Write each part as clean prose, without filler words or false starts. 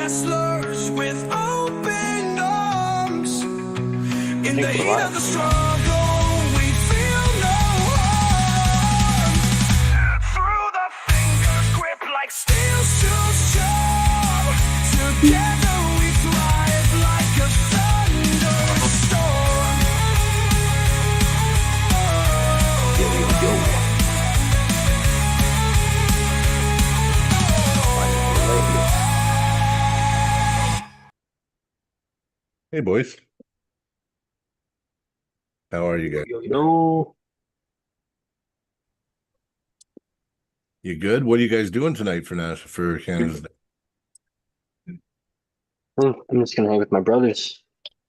wrestlers with open arms. In the heat of the struggle, we feel no harm. Through the fingers grip like steel's too strong. Together we thrive like a thunderstorm. Hey, boys. How are you guys? No, You good? What are you guys doing tonight for Canada's Day? I'm just gonna hang with my brothers.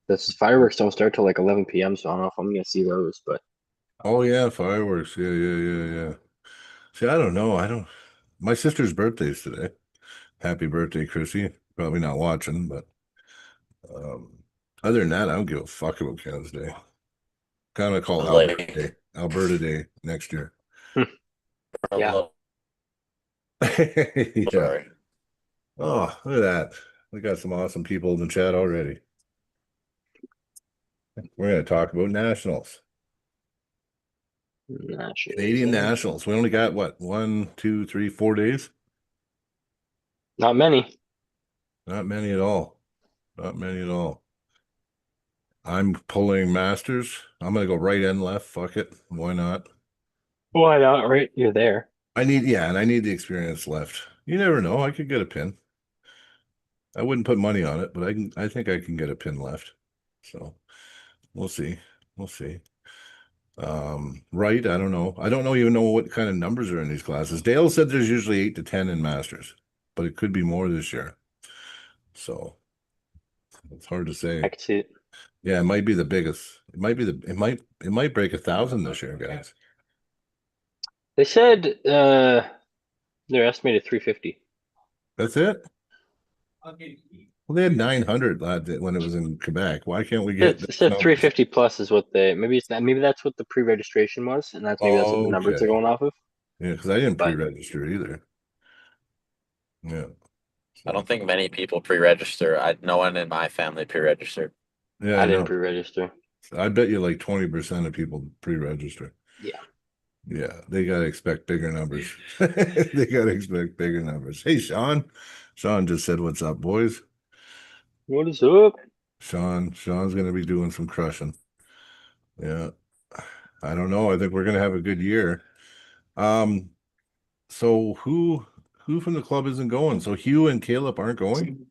This fireworks don't start till like 11 p.m., so I don't know if I'm gonna see those, but Oh yeah, fireworks. Yeah. See, I don't know. I don't. My sister's birthday's today. Happy birthday, Chrissy. Probably not watching, but um, other than that, I don't give a fuck about Canada's Day. Kind of call Alberta Like, Day, Alberta Day next year. yeah, Yeah. sorry. Oh, look at that. We got some awesome people in the chat already. We're going to talk about nationals. Canadian nationals. We only got what? 1, 2, 3, 4 days? Not many. Not many at all. Not many at all. I'm pulling Masters. I'm going to go right and left. Fuck it. Why not? Why not? Right, you're there. And I need the experience left. You never know. I could get a pin. I wouldn't put money on it, but I think I can get a pin left. So we'll see. We'll see. Right. I don't know. I don't even know what kind of numbers are in these classes. Dale said there's usually 8 to 10 in Masters, but it could be more this year. So it's hard to say. I can see it. Yeah, it might be the biggest. It might break 1,000 this year, guys. They said they're estimated 350. That's it. Well, they had 900 when it was in Quebec. Why can't we get It said 350 plus is what they maybe that's what the pre-registration was, and that's maybe that's what the numbers Okay. are going off of. Yeah, because I didn't But- pre-register either. Yeah. I don't think many people pre-register. No one in my family pre-registered. Yeah, I didn't know. pre-register. I bet you like 20% of people pre-register. Yeah. Yeah, they gotta expect bigger numbers. They gotta expect bigger numbers. Hey, Sean. Sean just said, "What's up, boys?" What is up? Sean's gonna be doing some crushing. Yeah. I don't know. I think we're gonna have a good year. So who from the club isn't going? So Hugh and Caleb aren't going?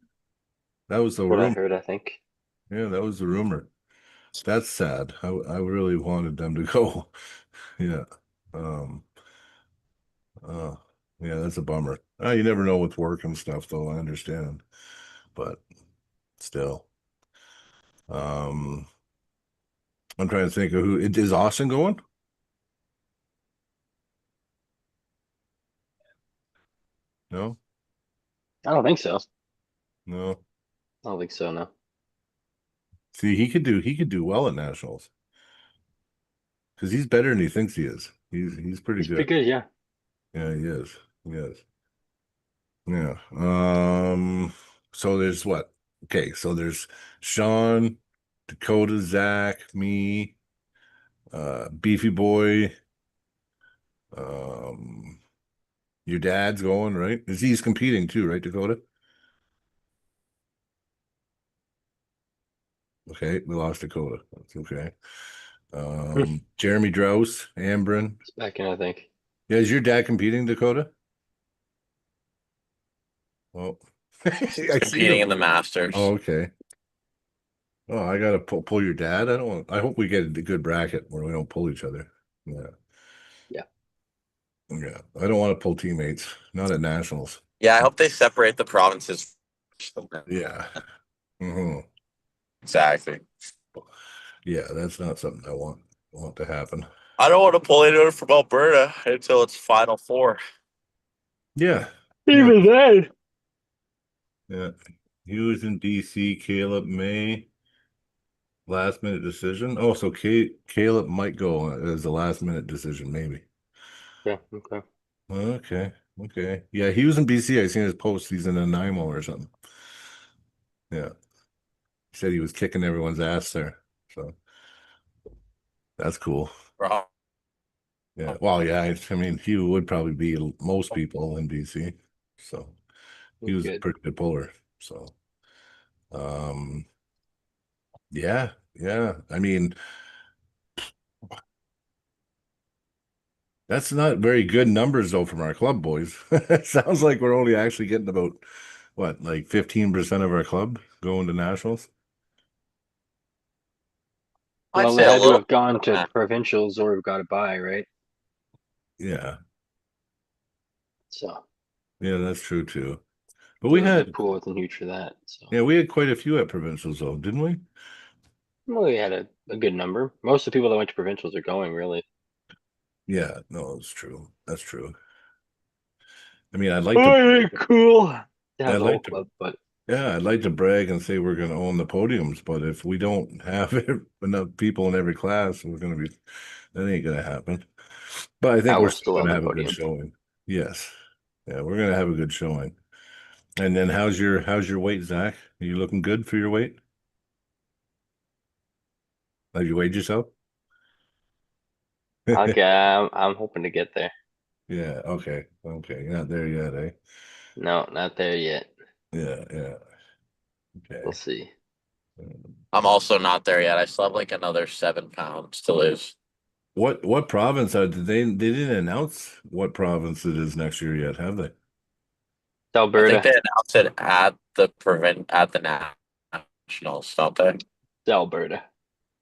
That was the What I rumor. heard, I think. Yeah, that was the rumor. That's sad. I really wanted them to go. Yeah. Uh, yeah, that's a bummer. You never know with work and stuff, though. I understand, but still. I'm trying to think of who is Austin going? No, I don't think so. no. I don't think so. No. See, he could do well at nationals because he's better than he thinks he is. He's pretty It's good. pretty good, yeah. Yeah, he is. He is. Yeah. So there's what? Okay, so there's Sean, Dakota, Zach, me, Beefy Boy. Your dad's going, right? He's competing too, right, Dakota? Okay, we lost Dakota. That's okay. Jeremy Drouse, Ambrin. It's back in, I think. Yeah, is your dad competing, Dakota? Well, I see Competing in him. the Masters. Oh, okay. Oh, I gotta pull your dad. I hope we get a good bracket where we don't pull each other. Yeah. Yeah. Yeah. I don't want to pull teammates, not at nationals. Yeah, I hope they separate the provinces. Yeah. Hmm. Exactly. Yeah, that's not something I want to happen. I don't want to pull anyone from Alberta until it's Final Four. Yeah. Even then. Yeah. Hughes in DC, Caleb May. Last minute decision. Oh, so Caleb might go as a last minute decision, maybe. Yeah, okay. Okay. Yeah, he was in BC. I seen his post. He's in Nanaimo or something. Yeah. He said he was kicking everyone's ass there. So that's cool. Bro. Yeah. Well, yeah. I mean, he would probably be most people in BC. So he was a Good. pretty good puller. So, yeah. Yeah. I mean, that's not very good numbers though from our club boys. It sounds like we're only actually getting about what, like 15% of our club going to nationals. I'd Well, say they a had to little. have gone to provincials or have got a bye, right? Yeah. So Yeah, that's true too. But the pool wasn't huge for that. So we had quite a few at provincials though, didn't we? well, we had a good number. Most of the people that went to provincials are going, really. Yeah, no, it's true. That's true. I mean, I'd like to, Oh, cool to have I'd the whole like to, club, but yeah, I'd like to brag and say we're going to own the podiums, but if we don't have enough people in every class, we're going to be, that ain't going to happen. But I think I we're will still still going own to the have a good podium. showing. Yes. Yeah, we're going to have a good showing. And then how's your weight, Zach? Are you looking good for your weight? Have you weighed yourself? Okay, I'm hoping to get there. Yeah, okay. Okay. You're not there yet, eh? No, not there yet. Yeah, yeah. We'll Okay. see. I'm also not there yet. I still have like another 7 pounds to lose. What province did they didn't announce what province it is next year yet, have they? It's I think Alberta. they announced it at the nationals, don't they? It's Alberta.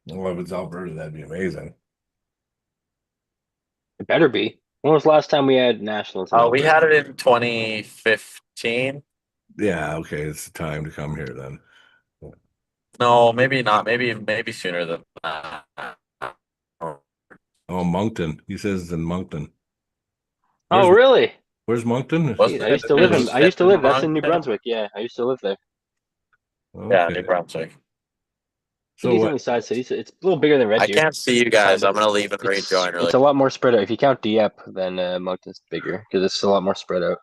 Well, if it's Alberta, that'd be amazing. It better be. When was the last time we had nationals in Oh, we Alberta? had it in 2015. Yeah, okay, it's time to come here then. No, maybe not. Maybe sooner than that. Oh, Moncton. He says it's in Moncton. Oh, Where's really? where's Moncton? Was I it? used to It live was in. I used to live. That's in New Moncton. Brunswick. Yeah, I used to live there. Yeah, New Okay. Brunswick. So Pretty what? decently sized city. So it's a little bigger than Red I Deer. can't see you guys. I'm gonna leave and rejoin It's really. a lot more spread out. If you count Dieppe, then Moncton's bigger because it's a lot more spread out.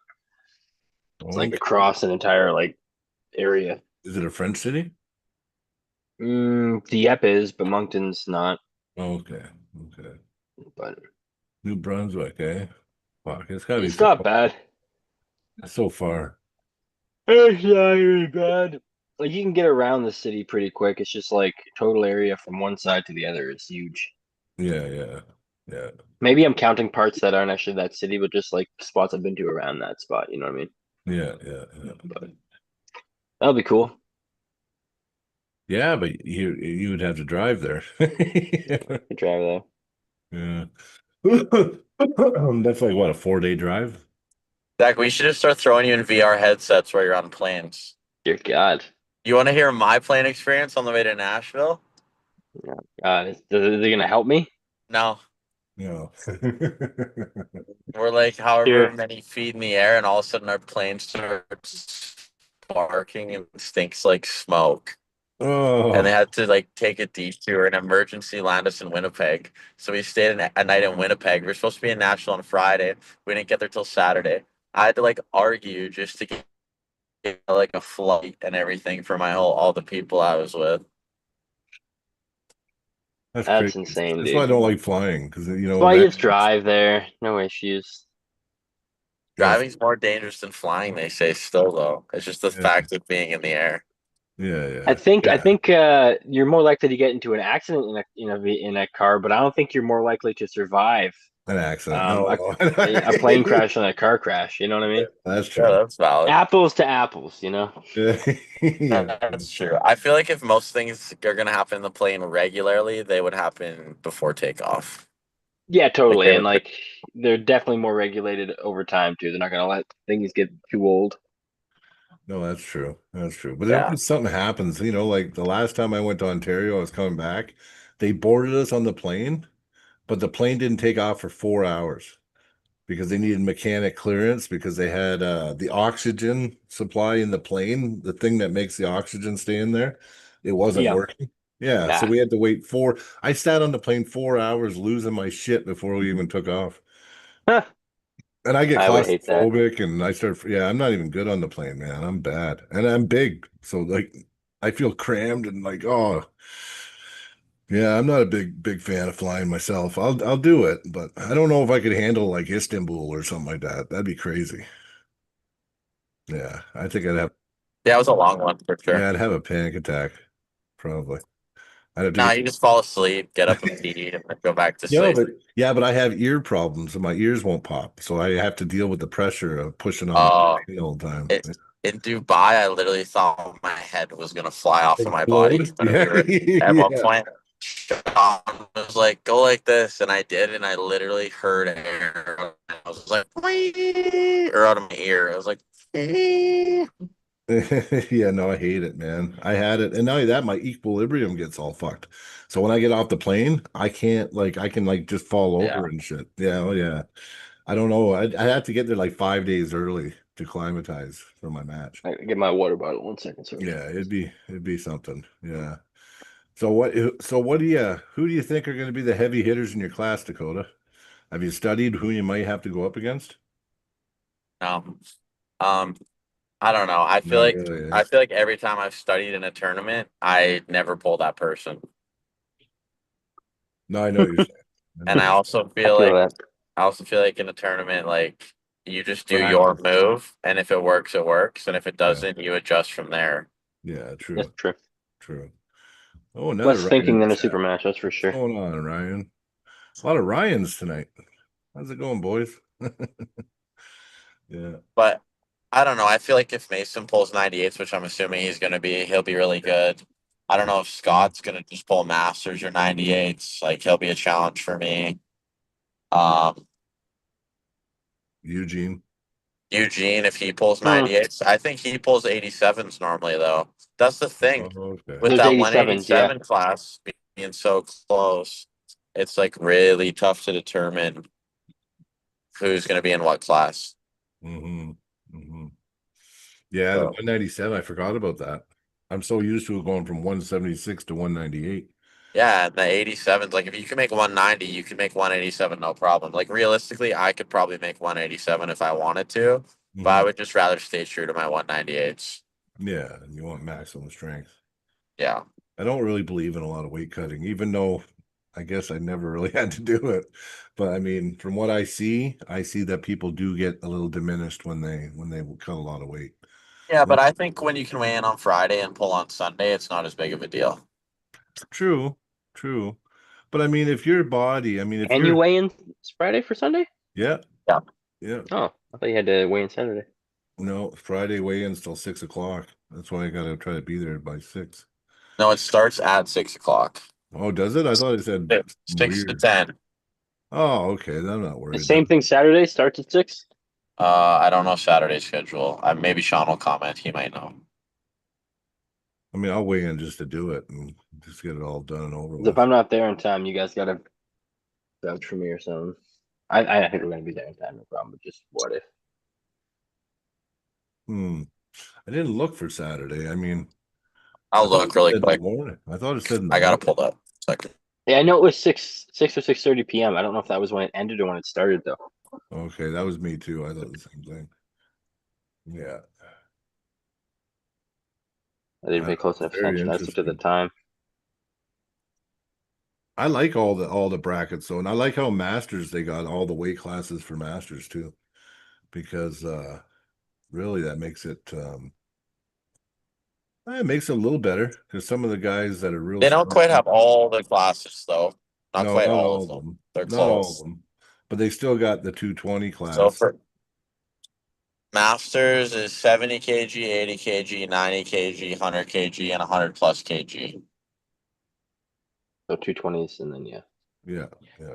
It's like Okay. across an entire like area. Is it a French city? Dieppe is, but Moncton's not. Okay. Okay. But New Brunswick, eh? Fuck, it's gotta be it's not bad. so far. It's not really bad. Like you can get around the city pretty quick. It's just like total area from one side to the other is huge. Yeah, yeah, yeah, Maybe I'm counting parts that aren't actually that city, but just like spots I've been to around that spot. You know what I mean? yeah, yeah, yeah. But that'll be cool. Yeah, but you would have to drive there. Good drive though. Yeah. That's like what, a 4-day drive? Zach, we should just start throwing you in VR headsets while you're on planes. Dear God. You want to hear my plane experience on the way to Nashville? Is it gonna help me? No. No. We're like however Here. many feet in the air, and all of a sudden our plane starts sparking and stinks like smoke. And they Oh, had to like take a detour and emergency land us in Winnipeg. So we stayed a night in Winnipeg. We were supposed to be in Nashville on Friday. We didn't get there till Saturday. I had to like argue just to get like a flight and everything for all the people I was with. that's That's crazy. insane, That's dude. why I don't like flying because you know That's why you that just drive there. No issues. Driving's more dangerous than flying, they say still though. It's just the Yeah. fact of being in the air. Yeah, yeah. I think Yeah. you're more likely to get into an accident in a car, but I don't think you're more likely to survive An accident. a, No, a plane crash than a car crash. You know what I mean? That's Yeah, true. that's valid. Apples to apples. You know? Yeah. That's true. I feel like if most things are gonna happen in the plane regularly, they would happen before takeoff. Yeah, totally. they And would- like they're definitely more regulated over time too. They're not gonna let things get too old. No, that's true. That's true. But Yeah. then something happens, you know, like the last time I went to Ontario, I was coming back. They boarded us on the plane, but the plane didn't take off for 4 hours because they needed mechanic clearance because they had the oxygen supply in the plane, the thing that makes the oxygen stay in there. It wasn't Yeah. working. Yeah, so Nah. we had to wait I sat on the plane 4 hours losing my shit before we even took off. Huh. And I get I would hate that. claustrophobic and I'm not even good on the plane, man. I'm bad. And I'm big. So like I feel crammed and like, oh, yeah, I'm not a big fan of flying myself. I'll do it, but I don't know if I could handle like Istanbul or something like that. That'd be crazy. Yeah, I think Yeah, it was a long one for sure. I'd have a panic attack, probably. I'd have to Nah, get you just fall asleep, get up and pee, and then go back to yeah, sleep. but I have ear problems and my ears won't pop, so I have to deal with the pressure of pushing on the Oh, plane all the time. it in Dubai, I literally thought my head was gonna fly off of my body Explode? when we Yeah, were at one yeah. point. Sean was like, "Go like this," and I did, and I literally heard air. I was like, "Wee," or out of my ear. I was like, "Wee." Yeah, no, I hate it, man. I had it, and not only that, my equilibrium gets all fucked. So when I get off the plane, I can't like I can like just fall Yeah. over and shit. Yeah, oh yeah. I don't know. I had to get there like 5 days early to climatize for my match. I get my water bottle. 1 second, sorry. Yeah, it'd be something. Yeah. So what do you who do you think are going to be the heavy hitters in your class, Dakota? Have you studied who you might have to go up against? Um, um, I don't know. Not really. I feel like every time I've studied in a tournament, I never pull that person, No, I know what you're saying. I and know. I feel that. I also feel like in a tournament, like you just do your Practice. move, and if it works, it works, and if it Yeah. doesn't, you adjust from there. Yeah, true. That's true. True. Oh, another Less Ryan thinking in than the a super chat. match, that's for sure. What's going on, Ryan? A lot of Ryans tonight. How's it going, boys? Yeah. But I don't know. I feel like if Mason pulls 98s, which I'm assuming he's going to be, he'll be really good. I don't know if Scott's going to just pull Masters or 98s. Like he'll be a challenge for me. Um, Eugene. Eugene, if he pulls Hmm. 98s, I think he pulls 87s normally, though. That's the thing. Oh, okay. With There's that 87s, yeah. 187 class being so close, it's like really tough to determine who's going to be in what class. Mm-hmm. Mm-hmm. Yeah, the So, 197. I forgot about that. I'm so used to it going from 176 to 198. yeah, and the 87s, like if you can make 190, you can make 187 no problem. Like realistically, I could probably make 187 if I wanted to, but I Mhm. would just rather stay true to my 198s. Yeah, and you want maximum strength. Yeah. I don't really believe in a lot of weight cutting, even though I guess I never really had to do it. But I mean, from what I see that people do get a little diminished when they cut a lot of weight. Yeah, but I think when you can weigh in on Friday and pull on Sunday, it's not as big of a deal. True, true. But I mean, if your body, I mean, if And you you're, weigh in Friday for Sunday? yeah, Yeah. yeah, Oh, I thought you had to weigh in Saturday. no, Friday weigh-ins till 6 o'clock. That's why I gotta try to be there by 6. No, it starts at 6 o'clock. Oh, does it? I thought it said 6 to weird. 10. Oh, okay. Then I'm not The worried. same thing Saturday starts at 6? I don't know Saturday schedule. Maybe Sean will comment. He might know. I mean, I'll weigh in just to do it and just get it all done and over 'Cause with. if I'm not there in time, you guys gotta vouch for me or something. I think we're gonna be there in time, no problem. But just what if? I didn't look for Saturday. I mean, I'll I thought look it really said in the quick. morning. I thought it said in the I gotta morning. pull that second. Yeah, I know it was 6 or 6:30 p.m. I don't know if that was when it ended or when it started though. Okay, that was me too. I thought the same thing. Yeah. I didn't pay close enough Very attention. I stuck to the interesting. time. I like all the brackets though, and I like how Masters they got all the weight classes for Masters too, because really that makes it a little better because some of the guys that are real They don't strong- quite have all the classes though. Not no, quite not all of them. them. They're Not all close. of them, but they still got the 220 class. So for Masters is 70 kg, 80 kg, 90 kg, 100 kg, and 100 plus kg. So 220s and then yeah. Yeah, yeah.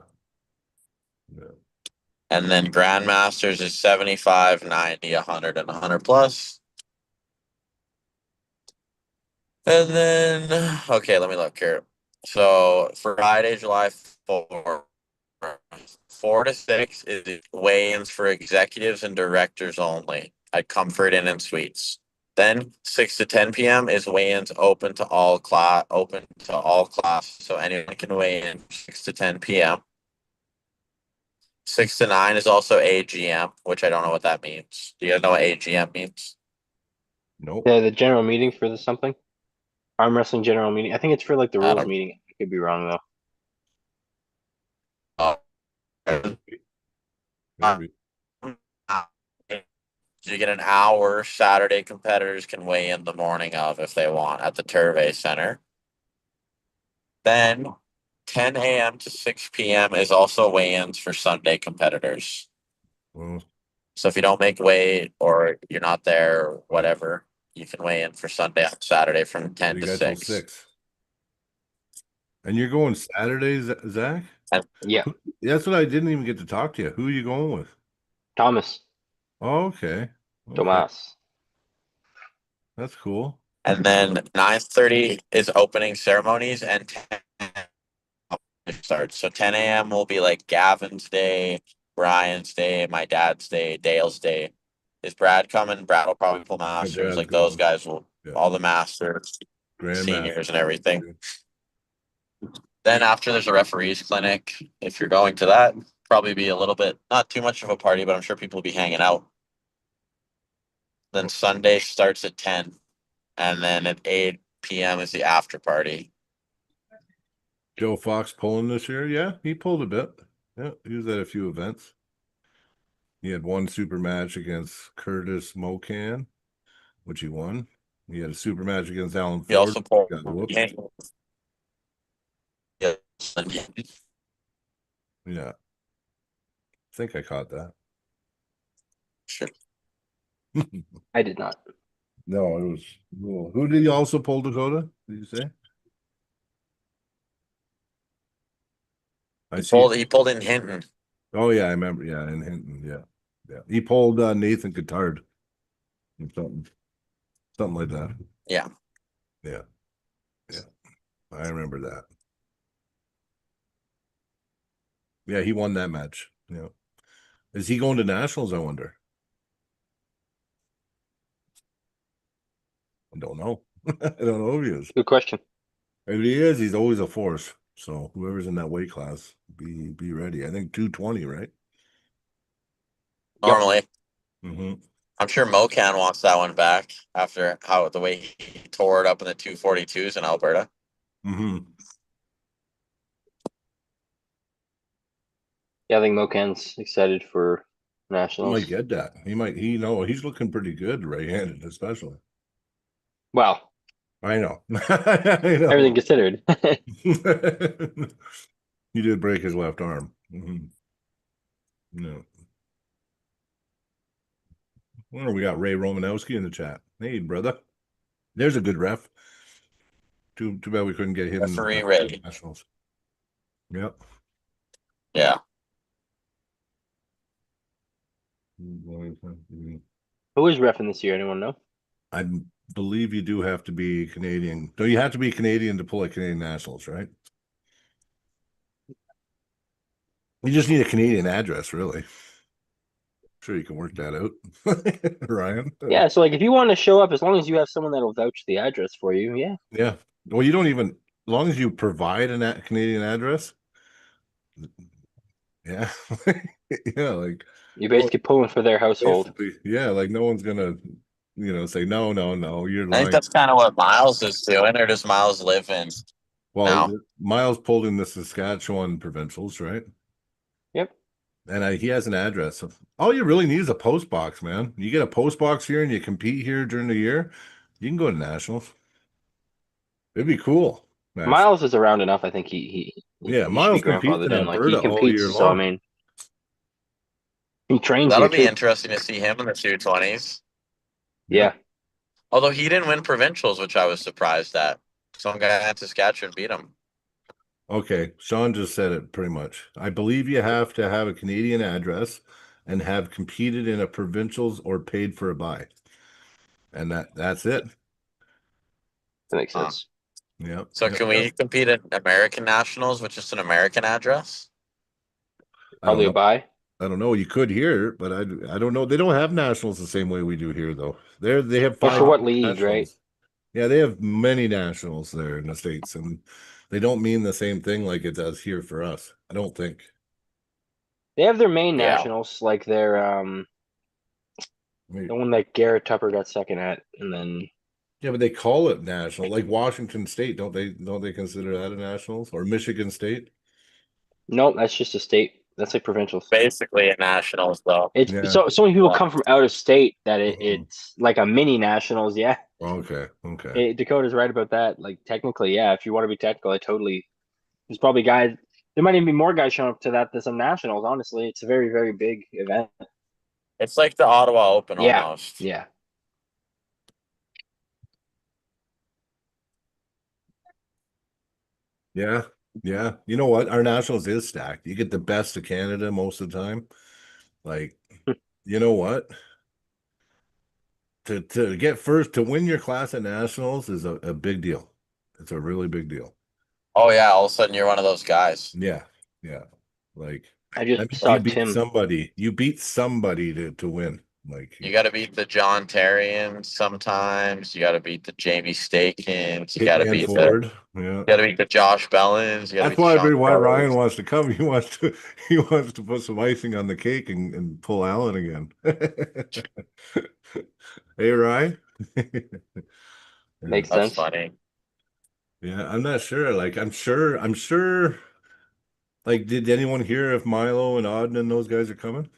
And then Grandmasters is 75, 90, 100, and 100 plus. And then, okay, let me look here. So Friday, July 4, 4 to 6 is weigh-ins for executives and directors only at Comfort Inn and Suites. Then 6 to 10 p.m. is weigh-ins open to all class, so anyone can weigh in 6 to 10 p.m. 6 to 9 is also AGM, which I don't know what that means. Do you guys know what AGM means? Nope. The general meeting for the something? Arm wrestling general meeting. I think it's for like the I rules don't- meeting. I could be wrong though. Maybe. You get an hour. Saturday competitors can weigh in the morning of if they want at the Turvey Center. Then 10 a.m. to 6 p.m. is also weigh-ins for Sunday competitors. Well, So if you don't make weight or you're not there or whatever, you can weigh in for Sunday on Saturday from 10 you to got till 6. 6. And you're going Saturdays, Zach? Yeah, That's what I didn't even get to talk to you. Who are you going with? Thomas, Oh, okay. Okay. Tomas. That's cool. And then 9:30 is opening ceremonies and 10 it starts. So 10 a.m. will be like Gavin's day, Brian's day, my dad's day, Dale's day. Is Brad coming? Brad will probably pull masters. Brad's Like those going. guys will, Yeah. all the masters, Grandmaster. seniors, and everything. Then after there's a referees clinic. If you're going to that, probably be a little bit, not too much of a party, but I'm sure people will be hanging out. Then Sunday starts at 10, and then at 8 p.m. is the after party. Joe Fox pulling this year? Yeah, he pulled a bit. Yeah, he was at a few events. He had one super match against Curtis Mocan, which he won. He had a super match against Alan Ford. He also pulled. Got whooped. Yeah. Yeah. I think I caught that. Sure. I did not. No, it was who did he also pull, Dakota? Did you say? I see. He pulled in Hinton. Oh yeah, I remember. Yeah, in Hinton. Yeah, yeah. He pulled Nathan Guitard or something like that. Yeah. Yeah, yeah. I remember that. Yeah, he won that match. Yeah. Is he going to nationals? I wonder. I don't know. I don't know if he is. Good question. If he is, he's always a force. So whoever's in that weight class, be ready. I think 220, right? Normally, Mm-hmm. I'm sure Mocan wants that one back after how the way he tore it up in the 242s in Alberta. Mm-hmm. Yeah, I think Mocan's excited for He nationals. might get that. He's looking pretty good right-handed, especially. Well, I know. I know. everything considered. He did break his left arm. Mm-hmm. No. Well, we got Ray Romanowski in the chat. Hey, brother. There's a good ref. Too bad we couldn't get him Referee in Ray. nationals. Yep. Yeah. Who is reffing this year? Anyone know? I believe you do have to be Canadian. Do you have to be Canadian to pull at Canadian nationals, right? You just need a Canadian address, really. Sure, you can work that out, Ryan. Yeah, so like if you want to show up, as long as you have someone that'll vouch the address for you, yeah. Yeah. Well, you don't even, as long as you provide a Canadian address. Yeah. Yeah, like You're basically pulling for their household. yeah, like no one's gonna, say no, you're I lying. think that's kind of what Miles is doing, or does Miles live in? Well, No. Miles pulled in the Saskatchewan provincials, right? Yep. And he has an address. All you really need is a post box, man. You get a post box here and you compete here during the year, you can go to nationals. It'd be cool. Actually. Miles is around enough. I think he Yeah, he Miles should be competes grandfathered in in. Like he Alberta all year competes, so I long. mean, he trains That'll here be too. interesting to see him in the 220s. Yeah. Although he didn't win provincials, which I was surprised at. Some guy at Saskatchewan beat him. Okay, Sean just said it pretty much. I believe you have to have a Canadian address and have competed in a provincials or paid for a buy. And that's it. That makes Huh. sense. Yeah. So can we compete at American Nationals with just an American address? Probably a buy. I don't know. You could here, but I don't know. They don't have nationals the same way we do here, though. They have But 5 for what league, nationals. right? Yeah, they have many nationals there in the States, and they don't mean the same thing like it does here for us. I don't think. They have their main Yeah. nationals, like their I mean, the one that Garrett Tupper got second at, and then Yeah, but they call it national, like Washington State, don't they consider that a nationals or Michigan State? Nope, that's just a state. That's like provincials. Basically a nationals though. It's Yeah. so many people come from out of state that Mhm. it's like a mini nationals. Yeah, Okay, okay. Dakota's right about that. Like technically, yeah. If you want to be technical, I totally. There's probably guys. There might even be more guys showing up to that than some nationals. Honestly, it's a very very big event. It's like the Ottawa Open Yeah, almost. yeah. Yeah, yeah. You know what? Our nationals is stacked. You get the best of Canada most of the time. Like, you know what? To get first to win your class at nationals is a big deal. It's a really big deal. Oh yeah, all of a sudden you're one of those guys. Yeah, yeah. Like I that just means saw you beat Tim. somebody. You beat somebody to win. Like You got to beat the John Terrians sometimes. You got to beat the Jamie Stakins. You got to Hitman beat the Ford. Yeah. you got to beat the Josh Bellins. You got to That's beat why the Sean why Ryan Kellys. wants to come. He wants to put some icing on the cake and pull Allen again. Hey Ryan. Makes That's sense. funny. Yeah, I'm not sure. Like I'm sure. Like, did anyone hear if Milo and Auden and those guys are coming?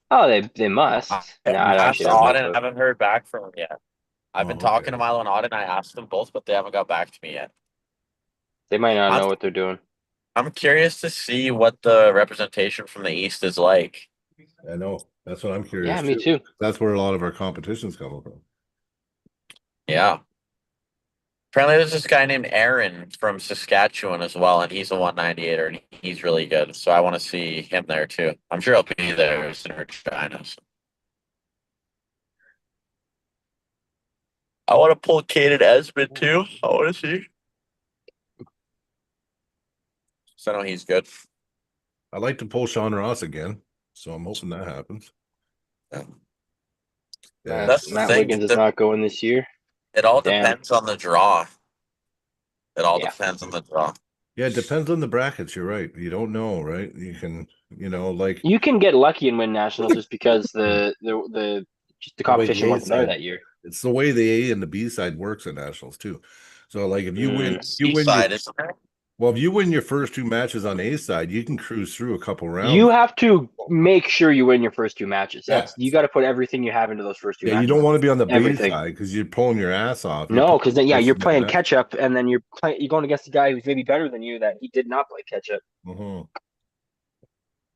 Oh, they must. I No, I asked actually have no Auden. clue. I haven't heard back from him yet. I've been Oh, talking to okay. Milo and Auden. I asked them both, but they haven't got back to me yet. They might not I'm, know what they're doing. I'm curious to see what the representation from the East is like. I know. That's what I'm curious Yeah, me too. That's where a lot of our competition's coming from. Yeah. Apparently, there's this guy named Aaron from Saskatchewan as well, and he's a 198er, and he's really good. So I want to see him there too. I'm sure he'll be there in Regina. So. I want to pull Caden Esmond too. I want to see. So I know he's good. I'd like to pull Sean Ross again, so I'm hoping that happens. Yeah. Yeah, That's the Matt thing. Wiggins is not going this year. It all Damn. depends on the draw. It all Yeah. depends on the draw. yeah, it depends on the brackets. You're right. You don't know, right? You can, like You can get lucky and win nationals just because the competition A wasn't there side. that year. It's the way the A and the B side works at nationals too. So, like, if you win, East side, isn't there? well, if you win your first two matches on A side, you can cruise through a couple rounds. You have to make sure you win your first two matches. Yeah. That's you got to put everything you have into those first two Yeah, matches. you don't want to be on the B Everything. side because you're pulling your ass off. No, because then you're playing catch. catch up, and then you're going against a guy who's maybe better than you that he did not play catch up.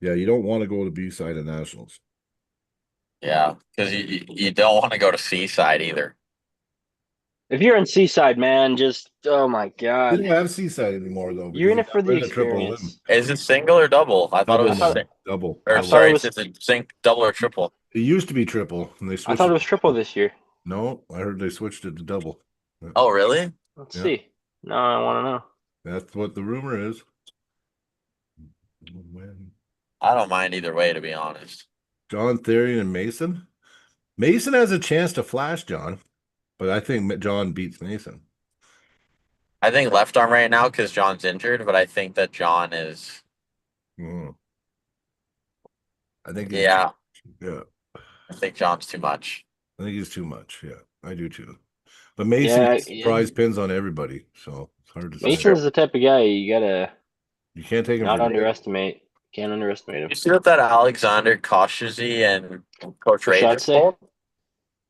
Yeah, you don't want to go to B side at nationals. Yeah, because you don't want to go to C side either. If you're in Seaside, man, just oh my We god, don't have C side anymore though. you're in because it for they the got rid of triple limb. experience. Is it single or double? I thought it was Double, sing- double. or I thought sorry, it was- is it double or triple? It used to be triple, and they switched. I thought it was triple this year. No, I heard they switched it to double. Oh, really? Let's Yeah. see. No, I want to know. That's what the rumor is. When I don't mind either way, to be honest. John Therian and Mason. Mason has a chance to flash John, but I think John beats Mason. I think left arm right now because John's injured, but I think that John is. Mm. I think. Yeah, Yeah. I think John's too much. I think he's too much. Yeah, I do too. But Mason Yeah, gets prize pins on everybody, so it's hard to say. Mason's the type of guy you gotta You can't take him not for granted. underestimate. Can't underestimate him. You see what that Alexander Koshizy and Coach Ray just Shotze? pulled?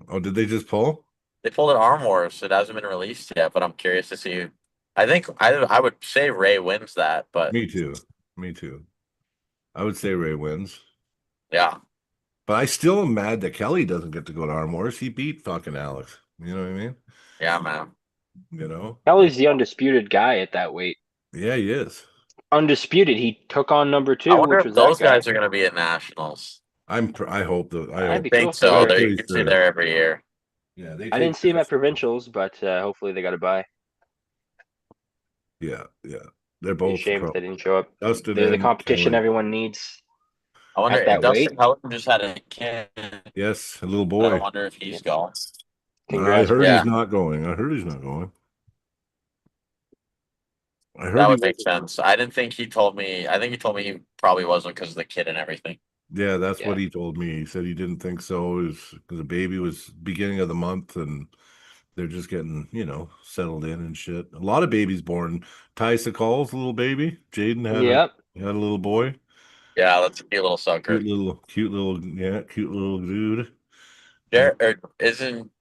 Oh, did they just pull? They pulled an arm wars. It hasn't been released yet, but I'm curious to see. I think I would say Ray wins that, but Me too. Me too. I would say Ray wins. yeah, But I still am mad that Kelly doesn't get to go to Arm Wars. He beat fucking Alex. You know what I mean? yeah, man. You know? Kelly's the undisputed guy at that weight. Yeah, he is. Undisputed. He took on number two, I wonder which if was those that guy. guys are going to be at nationals. I hope that I That'd hope. be I think cool. so. They're They're pretty usually sure. there every year. Yeah, I didn't see him at provincials, but hopefully they got a bye. Yeah, yeah. They're Be a both shame pro. if they didn't show up. Dustin They're the and competition Kelly. everyone needs. I wonder At that if Dustin weight? Pelican just had a kid. Yes, a little I boy. wonder if he's going. I Congrats. heard Yeah. he's not going. I heard he's not going. I heard That he would make sense. I didn't think he told me. I think he told me he probably wasn't because of the kid and everything. Yeah, that's what Yeah. he told me. He said he didn't think so. Because the baby was beginning of the month and they're just getting, settled in and shit. A lot of babies born. Ty Sakal's little baby. Jaden Yep. had a little boy. Yeah, that's a cute little sucker. Cute little dude. Isn't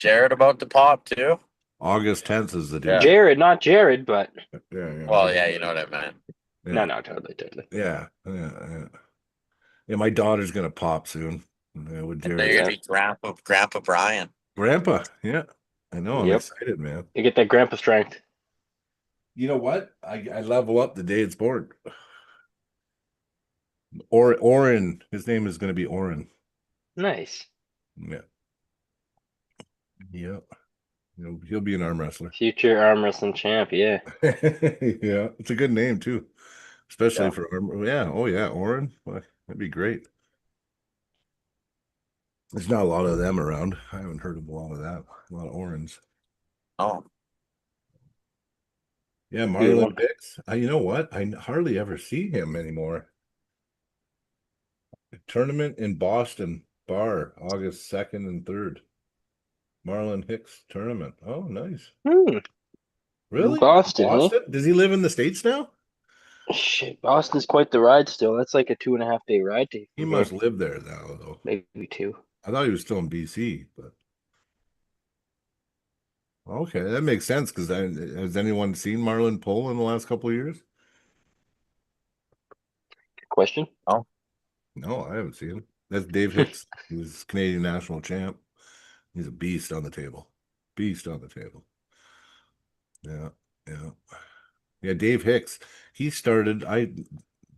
Jared about to pop too? August 10th is the due Yeah. date. Jared, not Jared, but Yeah. Well, yeah, you know what I meant. Yeah. no, totally. Yeah. Yeah, my daughter's gonna pop soon. With And Jared. you're gonna be Grandpa Brian. Grandpa, yeah. I know, I'm Yep. excited, man. You get that grandpa strength. You know what? I level up the day it's born. Oren, his name is gonna be Oren. Nice. Yeah. Yeah. He'll be an arm wrestler. Future arm wrestling champ. Yeah. Yeah, it's a good name too. Especially Yeah. for arm. Yeah, oh yeah, Oren. Boy, that'd be great. There's not a lot of them around. I haven't heard of a lot of that. A lot of Orens. Oh, Yeah, Good Marlon one. Dix. You know what? I hardly ever see him anymore. Tournament in Boston Bar, August 2nd and 3rd. Marlon Hicks tournament. Oh, nice. Really? Boston, huh? Boston? Does he live in the States now? Shit, Boston's quite the ride still. That's like a 2.5 day ride to He from must here. live there now, though. Maybe 2. I thought he was still in BC, but okay, that makes sense. Because has anyone seen Marlon pull in the last couple of years? Good question. No, I haven't seen him. That's Dave Hicks. He's Canadian national champ. He's a beast on the table. Beast on the table. Yeah, yeah. Yeah, Dave Hicks. He started.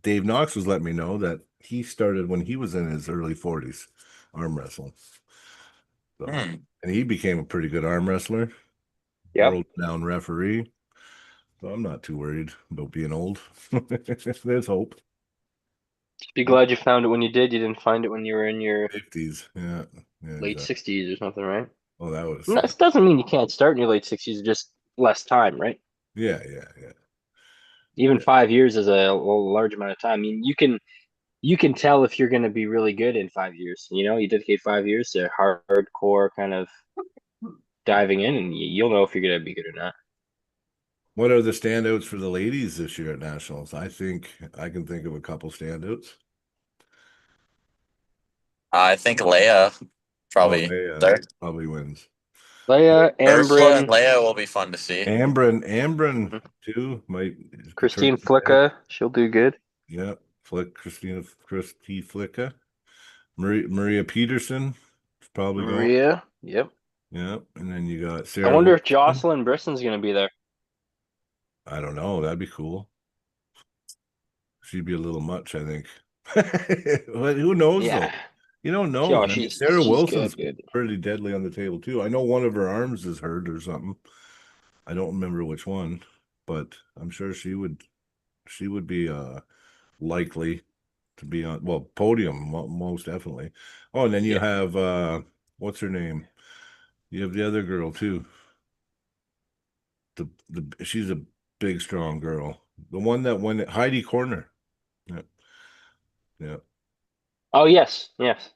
Dave Knox was letting me know that he started when he was in his early 40s, arm wrestling. So, and he became a pretty good arm wrestler. Yep. World-renowned referee. So I'm not too worried about being old. There's hope. Just be glad you found it when you did. You didn't find it when you were in your 50s. Yeah. late Exactly. 60s or something, right? Oh, that was. No, it doesn't mean you can't start in your late 60s, just less time, right? Yeah. Even 5 years is a large amount of time. I mean, you can tell if you're going to be really good in 5 years. You dedicate 5 years to hardcore kind of diving in, and you'll know if you're going to be good or not. What are the standouts for the ladies this year at Nationals? I think I can think of a couple standouts. I think Leia probably Leia there. probably wins. Leia, Ursula and Ambrin, Leia will be fun to see. Ambrin too might. Christine Flicka, she'll do good. Yeah, Christy Flicka. Maria Peterson is probably going. Maria, yep. Yeah, and then you got Sarah. I wonder if Wilson. Jocelyn Brisson's going to be there. I don't know. That'd be cool. She'd be a little much, I think. But who knows though? Yeah. You don't know. Yeah, I mean, she's Sarah Wilson's good. pretty deadly on the table too. I know one of her arms is hurt or something. I don't remember which one, but I'm sure she would be likely to be on podium most definitely. Oh, and then you have what's her name? You have the other girl too. She's a big strong girl. The one that won it, Heidi Corner. Yeah. Yeah. Oh, yes. Yes.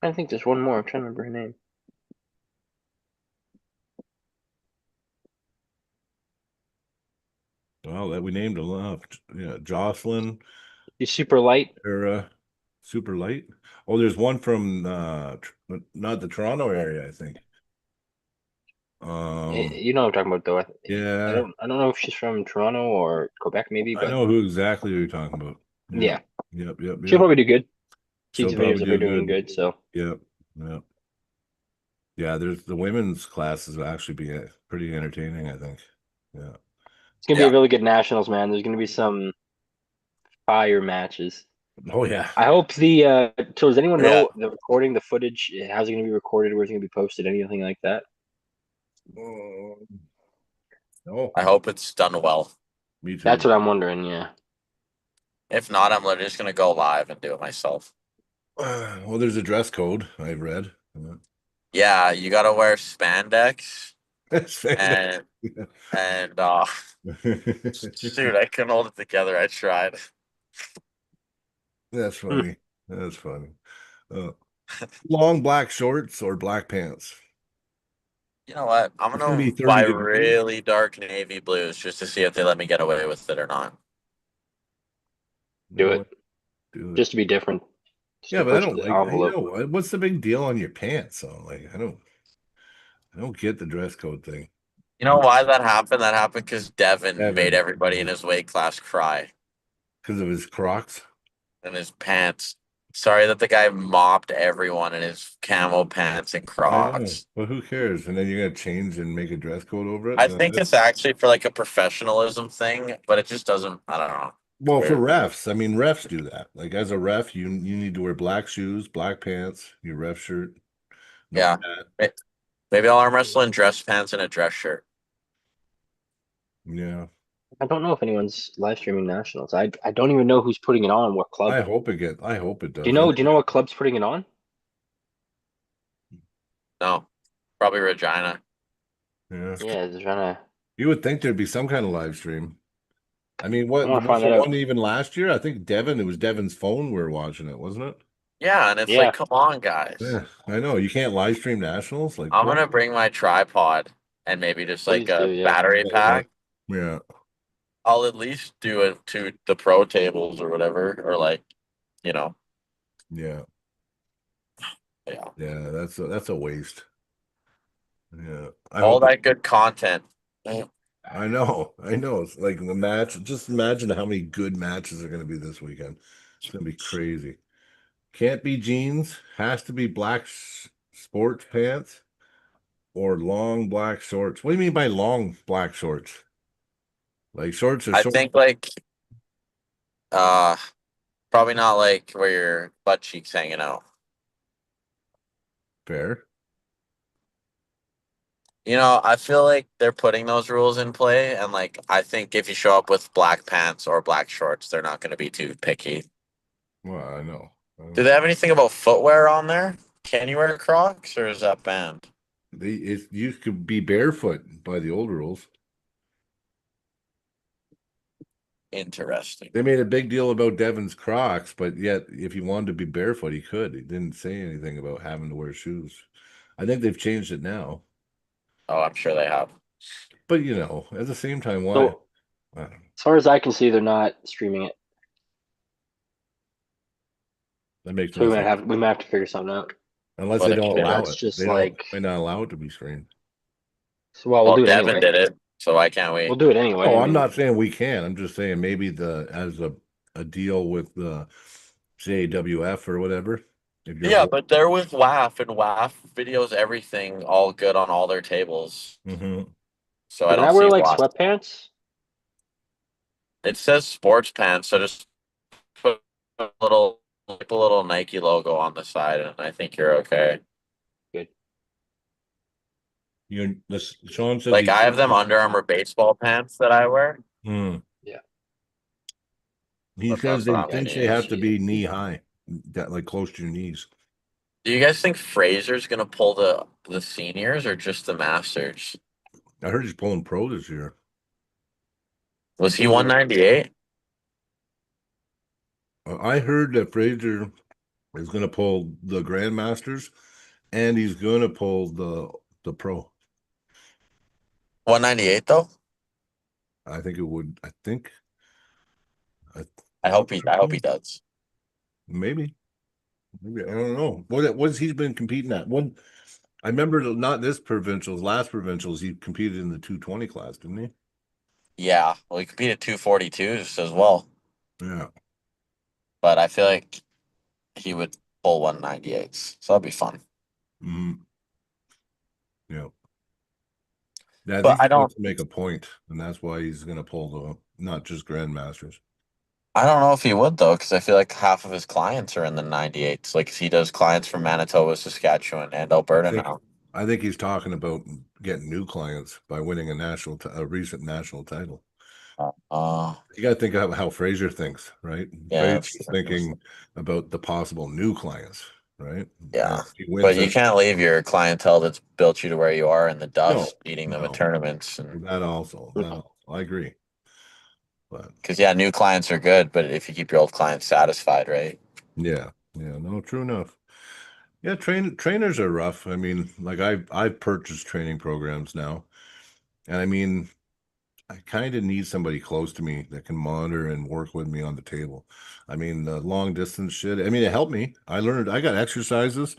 I think there's one more. I'm trying to remember her name. Well, that we named a lot. Yeah, Jocelyn. She's super light. Era, super light. Oh, there's one from not the Toronto area, I think. You know what I'm talking about, though. Yeah. I don't know if she's from Toronto or Quebec, maybe. But I know who exactly you're talking about. Yeah. Yep. She'll probably do good. She'll See videos probably of her do doing good. good. So Yep. Yeah, there's the women's classes will actually be pretty entertaining, I think. Yeah. it's gonna be a really good nationals, man. There's gonna be some fire matches. Oh yeah. I hope so does anyone know the recording, the footage? How's it gonna be recorded? Where's it gonna be posted? Anything like that? No. I hope it's done well. Me too. That's what I'm wondering. Yeah. If not, I'm literally just gonna go live and do it myself. Well, there's a dress code I've read. Yeah, you gotta wear spandex and shoot, I couldn't hold it together. I tried. That's funny. That's funny. Long black shorts or black pants. You know what? I'm It's gonna be gonna 30 buy degrees. really dark navy blues just to see if they let me get away with it or not. Do You know it what? Do it. just to be different. Just Yeah, to but I push don't the like. You envelope. know what's the big deal on your pants? So like, I don't get the dress code thing. You know why that happened? That happened because Devin made Devin. everybody in his weight class cry Because of his Crocs. in his pants. Sorry that the guy mopped everyone in his camo pants and I know, Crocs. but who cares? And then you're gonna change and make a dress code over it. I think it's actually for like a professionalism thing, but it just doesn't. I don't know. Well, for Weird. refs, I mean, refs do that. Like as a ref, you need to wear black shoes, black pants, your ref shirt, no Yeah. hat. Maybe I'll arm wrestle in dress pants and a dress shirt. Yeah, I don't know if anyone's live streaming nationals. I don't even know who's putting it on. What club? I hope it does. Do you know? Do you know what club's putting it on? No, probably Regina. Yeah, Yeah, they're trying to. you would think there'd be some kind of live stream. I mean, I what wanna was find there that out. one even last year? I think Devin. It was Devin's phone. We were watching it, wasn't it? Yeah, and it's Yeah. like, come on, guys. Yeah, I know. You can't live stream nationals. Like, I'm what? gonna bring my tripod and maybe just like Please a do, yeah. battery pack. Yeah, I'll at least do it to the pro tables or whatever, or like, you know, yeah, yeah, yeah. That's a waste. Yeah, I all hope. that good content. I know. It's like the match. Just imagine how many good matches are going to be this weekend. It's going to be crazy. Can't be jeans. Has to be black sports pants or long black shorts. What do you mean by long black shorts? Like shorts are I short. think like, uh, probably not like where your butt cheeks hanging out. Fair. You know, I feel like they're putting those rules in play, and like I think if you show up with black pants or black shorts, they're not going to be too picky. Well, I know. Do they have anything about footwear on there? Can you wear Crocs, or is that banned? You could be barefoot by the old rules. Interesting. They made a big deal about Devin's Crocs, but yet if he wanted to be barefoot, he could. He didn't say anything about having to wear shoes. I think they've changed it now. Oh, I'm sure they have. But at the same time, why? So, I don't know. as far as I can see, they're not streaming it. That makes So no sense. we might have to figure something out. Unless Well, they they don't did. allow That's it. just They like- might not allow it to be screened. So, well, we'll do it Devin anyway. did it, so I can't wait. We'll do it anyway. Oh, I I'm mean, not saying we can. I'm just saying maybe as a deal with the JWF or whatever. If you're Yeah, but they're with WAF, and WAF videos everything all good on all their tables. Mhm. So I Can I don't wear see like why. sweatpants? It says sports pants, so just put a little Nike logo on the side, and I think you're okay. Sean says Like I have them Under Armour baseball pants that I wear. Hmm. Yeah. He But says that's they not think my they have to news. be knee high, that like close to your knees. Do you guys think Fraser's gonna pull the seniors or just the masters? I heard he's pulling pro this year. Was he 198? I heard that Fraser is going to pull the Grandmasters, and he's going to pull the pro. 198 though? I think it would. I think. I hope he does. Maybe. I don't know. What's he's been competing at? I remember not this provincials, last provincials, he competed in the 220 class, didn't he? Yeah, well, he competed 242s as well, Yeah. but I feel like he would pull 198s, so that'd be fun. Mm-hmm. Yeah. Yeah, But I he wants don't. to make a point, and that's why he's going to pull not just Grandmasters. I don't know if he would though, because I feel like half of his clients are in the 98s. Like he does clients from Manitoba, Saskatchewan, and Alberta now. I think he's talking about getting new clients by winning a recent national title. You got to think of how Fraser thinks, right? Yeah, Fraser's thinking about the possible new clients, right? Yeah, If he wins but you it- can't leave your clientele that's built you to where you are in the dust, beating them no. at tournaments. And That also, I agree. But because new clients are good, but if you keep your old clients satisfied, right? yeah, no, true enough. Yeah, trainers are rough. I mean, like I've purchased training programs now, and I mean, I kind of need somebody close to me that can monitor and work with me on the table. I mean, the long distance shit. I mean, it helped me. I learned. I got exercises.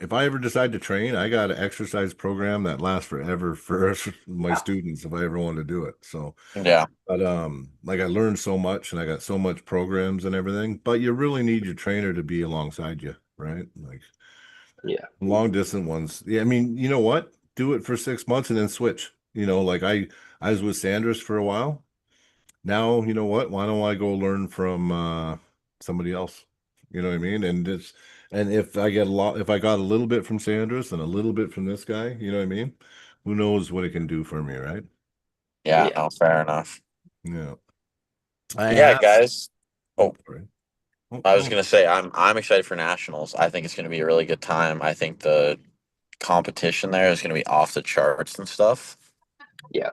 If I ever decide to train, I got an exercise program that lasts forever for my students if I ever want to do it. So, Yeah. but like I learned so much and I got so much programs and everything, but you really need your trainer to be alongside you, right? Like Yeah. long distance ones. Yeah, I mean, you know what? Do it for 6 months and then switch. You know, like I was with Sanders for a while. Now, you know what? Why don't I go learn from somebody else? You know what I mean? And if I get a lot, if I got a little bit from Sanders and a little bit from this guy, you know what I mean? Who knows what it can do for me, right? Yeah. Yeah. No, fair enough. Yeah. I Yeah, have. guys. Oh, Sorry. Oh, I was no. gonna say I'm excited for nationals. I think it's gonna be a really good time. I think the competition there is gonna be off the charts and stuff. Yeah.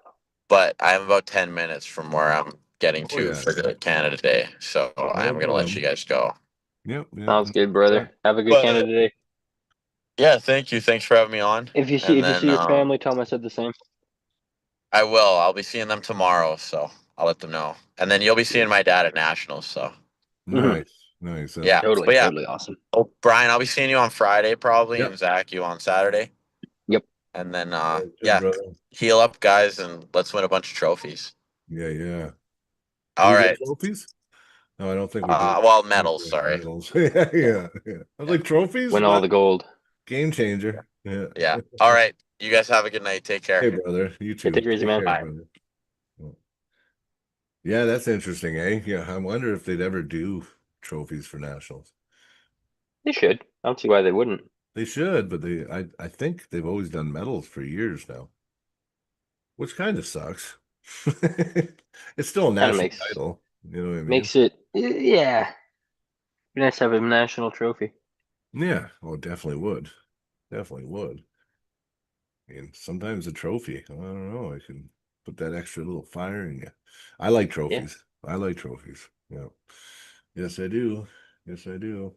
But I'm about 10 minutes from where I'm getting Oh to yeah. for the Canada Day, so No I'm gonna let you problem. guys go. Yep. Yep. Sounds good, brother. Have a good But Canada Day. yeah, thank you. Thanks for having me on. And If you see then your family, tell them I said the same. I will. I'll be seeing them tomorrow, so I'll let them know. And then you'll be seeing my dad at nationals. So Mhm. Nice. Nice. That's yeah, Totally, but yeah. totally awesome. Oh, Brian, I'll be seeing you on Friday probably, yep. and Zach, you on Saturday. Yep. And then Good, yeah, brother. heal up, guys, and let's win a bunch of trophies. Yeah, yeah. Do All we get right. trophies? No, I don't think we do. Well, I think medals. we have Sorry. medals. Yeah, yeah, yeah. I was Yeah. like trophies? Win all What? the gold. Game changer. Yeah. Yeah. All right. You guys have a good night. Take care. Hey, brother. You Hey, too. take it easy, Take man. care, brother. Yeah, that's interesting, eh? Yeah, I wonder if they'd ever do trophies for nationals. They should. I don't see why they wouldn't. They should, but I think they've always done medals for years now, which kind of sucks. It's still a Kind of national makes title. You know what I mean? makes it yeah. Be nice to have a national trophy. Yeah, well, definitely would. Definitely would. I mean, sometimes a trophy, I don't know, I can put that extra little fire in you. I like Yeah. trophies. I like trophies. Yeah. Yes, I do. Yes, I do.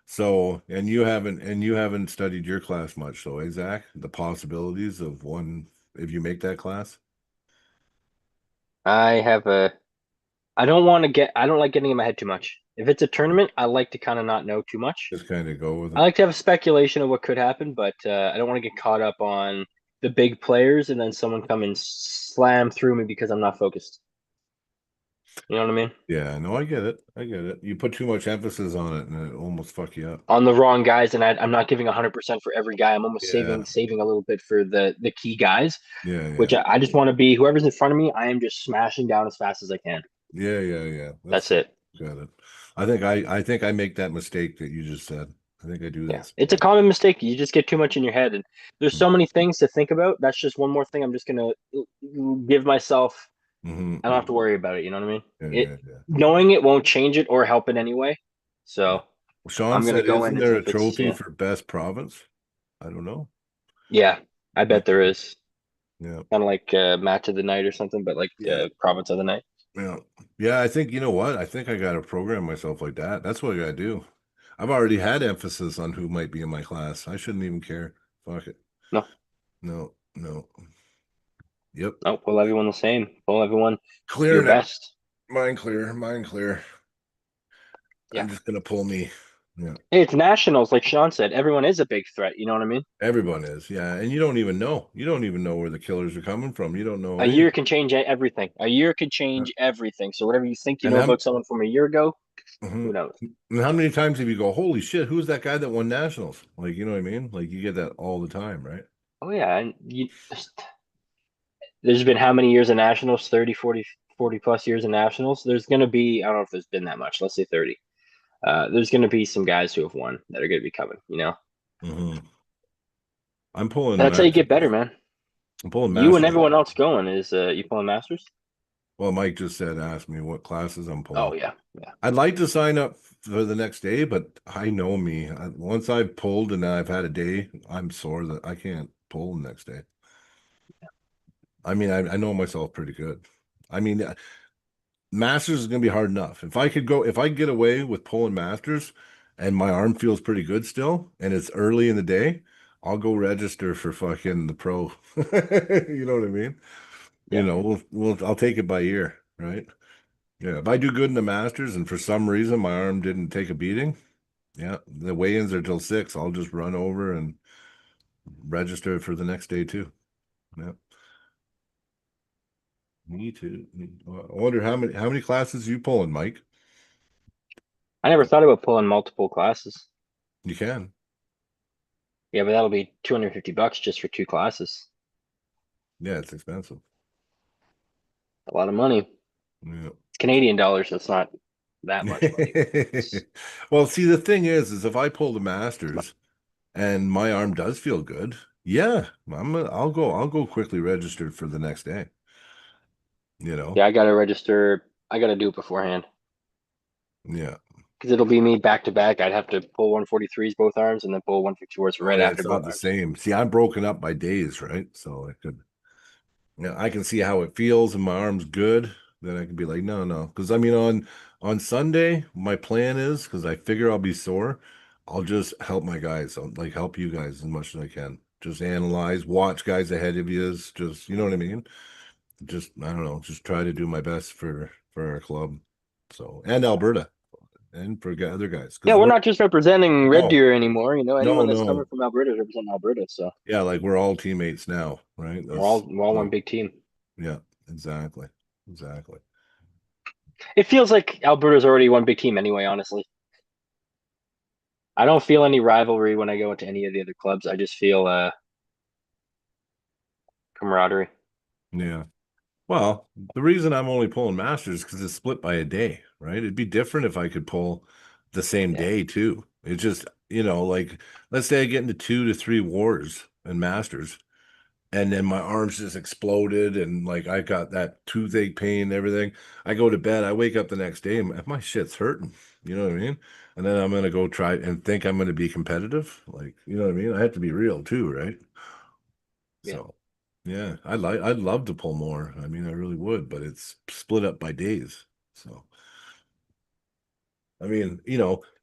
So, and you haven't studied your class much, though, eh, Zach? The possibilities of one if you make that class. I have a I don't want to get I don't like getting in my head too much. If it's a tournament, I like to kind of not know too much. Just kind of go with I it. like to have a speculation of what could happen, but I don't want to get caught up on the big players and then someone come and slam through me because I'm not focused. You know what I mean? Yeah, no, I get it. I get it. You put too much emphasis on it and it almost fuck you up. On the wrong guys, and I'm not giving 100% for every guy. I'm almost Yeah. saving a little bit for the key guys, Yeah, which yeah. I just want to be whoever's in front of me. I am just smashing down as fast as I can. Yeah, yeah, yeah. That's it. Got it. I think I make that mistake that you just said. I think I do Yeah, that. it's a common mistake. You just get too much in your head, and there's so many things to think about. That's just one more thing. I'm just gonna give myself. Mm-hmm. I don't have to worry about it. You know what I mean? Yeah, It yeah, yeah. knowing it won't change it or help it anyway. So Well, Sean I'm gonna said, go isn't in as there a if it's trophy for best province? I don't know. yeah. I bet there is Yeah, kind of like match of the night or something, but like yeah, province of the night. yeah. Yeah, I think you know what? I think I gotta program myself like that. That's what I gotta do. I've already had emphasis on who might be in my class. I shouldn't even care. Fuck it. No, No, no. Yep. no, pull everyone the same. Pull everyone Clear your now. best. Mine clear. Mine clear. Yeah. I'm just gonna pull me. Yeah. Hey, it's nationals, like Sean said. Everyone is a big threat. You know what I mean? Everyone is. Yeah. And you don't even know. You don't even know where the killers are coming from. You don't know A anything. year can change everything. A year can change everything. So whatever you think you And know how, about someone from a year ago, who mhm. knows? And how many times have you go, holy shit, who's that guy that won nationals? Like, you know what I mean? Like you get that all the time, right? Oh yeah, and there's been how many years of nationals? 30, 40, 40 plus years of nationals. There's going to be, I don't know if there's been that much. Let's say 30. There's going to be some guys who have won that are going to be coming, you know? Mm-hmm. I'm pulling That's how you get masters. better, man. I'm pulling You and masters. everyone else going is you pulling masters? Well, Mike just said, ask me what classes I'm pulling. Oh yeah, yeah. I'd like to sign up for the next day, but I know me. Once I've pulled and I've had a day, I'm sore that I can't pull the next day. I mean, I know myself pretty good. I mean, Masters is going to be hard enough. If I could get away with pulling Masters and my arm feels pretty good still, and it's early in the day, I'll go register for fucking the pro. You know what I mean? Yeah. You know, I'll take it by ear, right? Yeah, if I do good in the Masters and for some reason my arm didn't take a beating, yeah, the weigh-ins are till 6. I'll just run over and register for the next day too. Yeah. Me too. I wonder how many classes you pulling, Mike? I never thought about pulling multiple classes. You can. Yeah, but that'll be $250 just for 2 classes. Yeah, it's expensive. A lot of money. Yeah. Canadian dollars, that's not that much money. Well, see, the thing is if I pull the Masters and my arm does feel good, yeah, I'll go quickly registered for the next day. You know? Yeah, I gotta register. I gotta do it beforehand. Yeah. Because it'll be me back to back. I'd have to pull 143s both arms and then pull 154s Oh, right yeah, after it's both not the arms. same. See, I'm broken up by days, right? So I could, yeah, I can see how it feels and my arm's good. Then I can be like, no. Because I mean, on Sunday, my plan is because I figure I'll be sore, I'll just help my guys. I'll like help you guys as much as I can. Just analyze, watch guys ahead of you. Just you know what I mean? Just I don't know, just try to do my best for our club. So and Alberta and for other guys. Yeah, Because we're not just representing Red no, Deer anymore. You know, anyone that's coming no. from Alberta is representing Alberta. So Yeah, like we're all teammates now, right? we're all one big team. Yeah, exactly. Exactly. It feels like Alberta's already one big team anyway, honestly. I don't feel any rivalry when I go into any of the other clubs. I just feel camaraderie. Yeah. Well, the reason I'm only pulling Masters because it's split by a day, right? It'd be different if I could pull the same Yeah. day too. It just, like let's say I get into 2 to 3 wars and Masters, and then my arms just exploded and like I got that toothache pain and everything. I go to bed, I wake up the next day, and my shit's hurting. You know what I mean? And then I'm gonna go try and think I'm gonna be competitive. Like, you know what I mean? I have to be real too, right? Yeah. So yeah, I'd love to pull more. I mean, I really would, but it's split up by days. So I mean,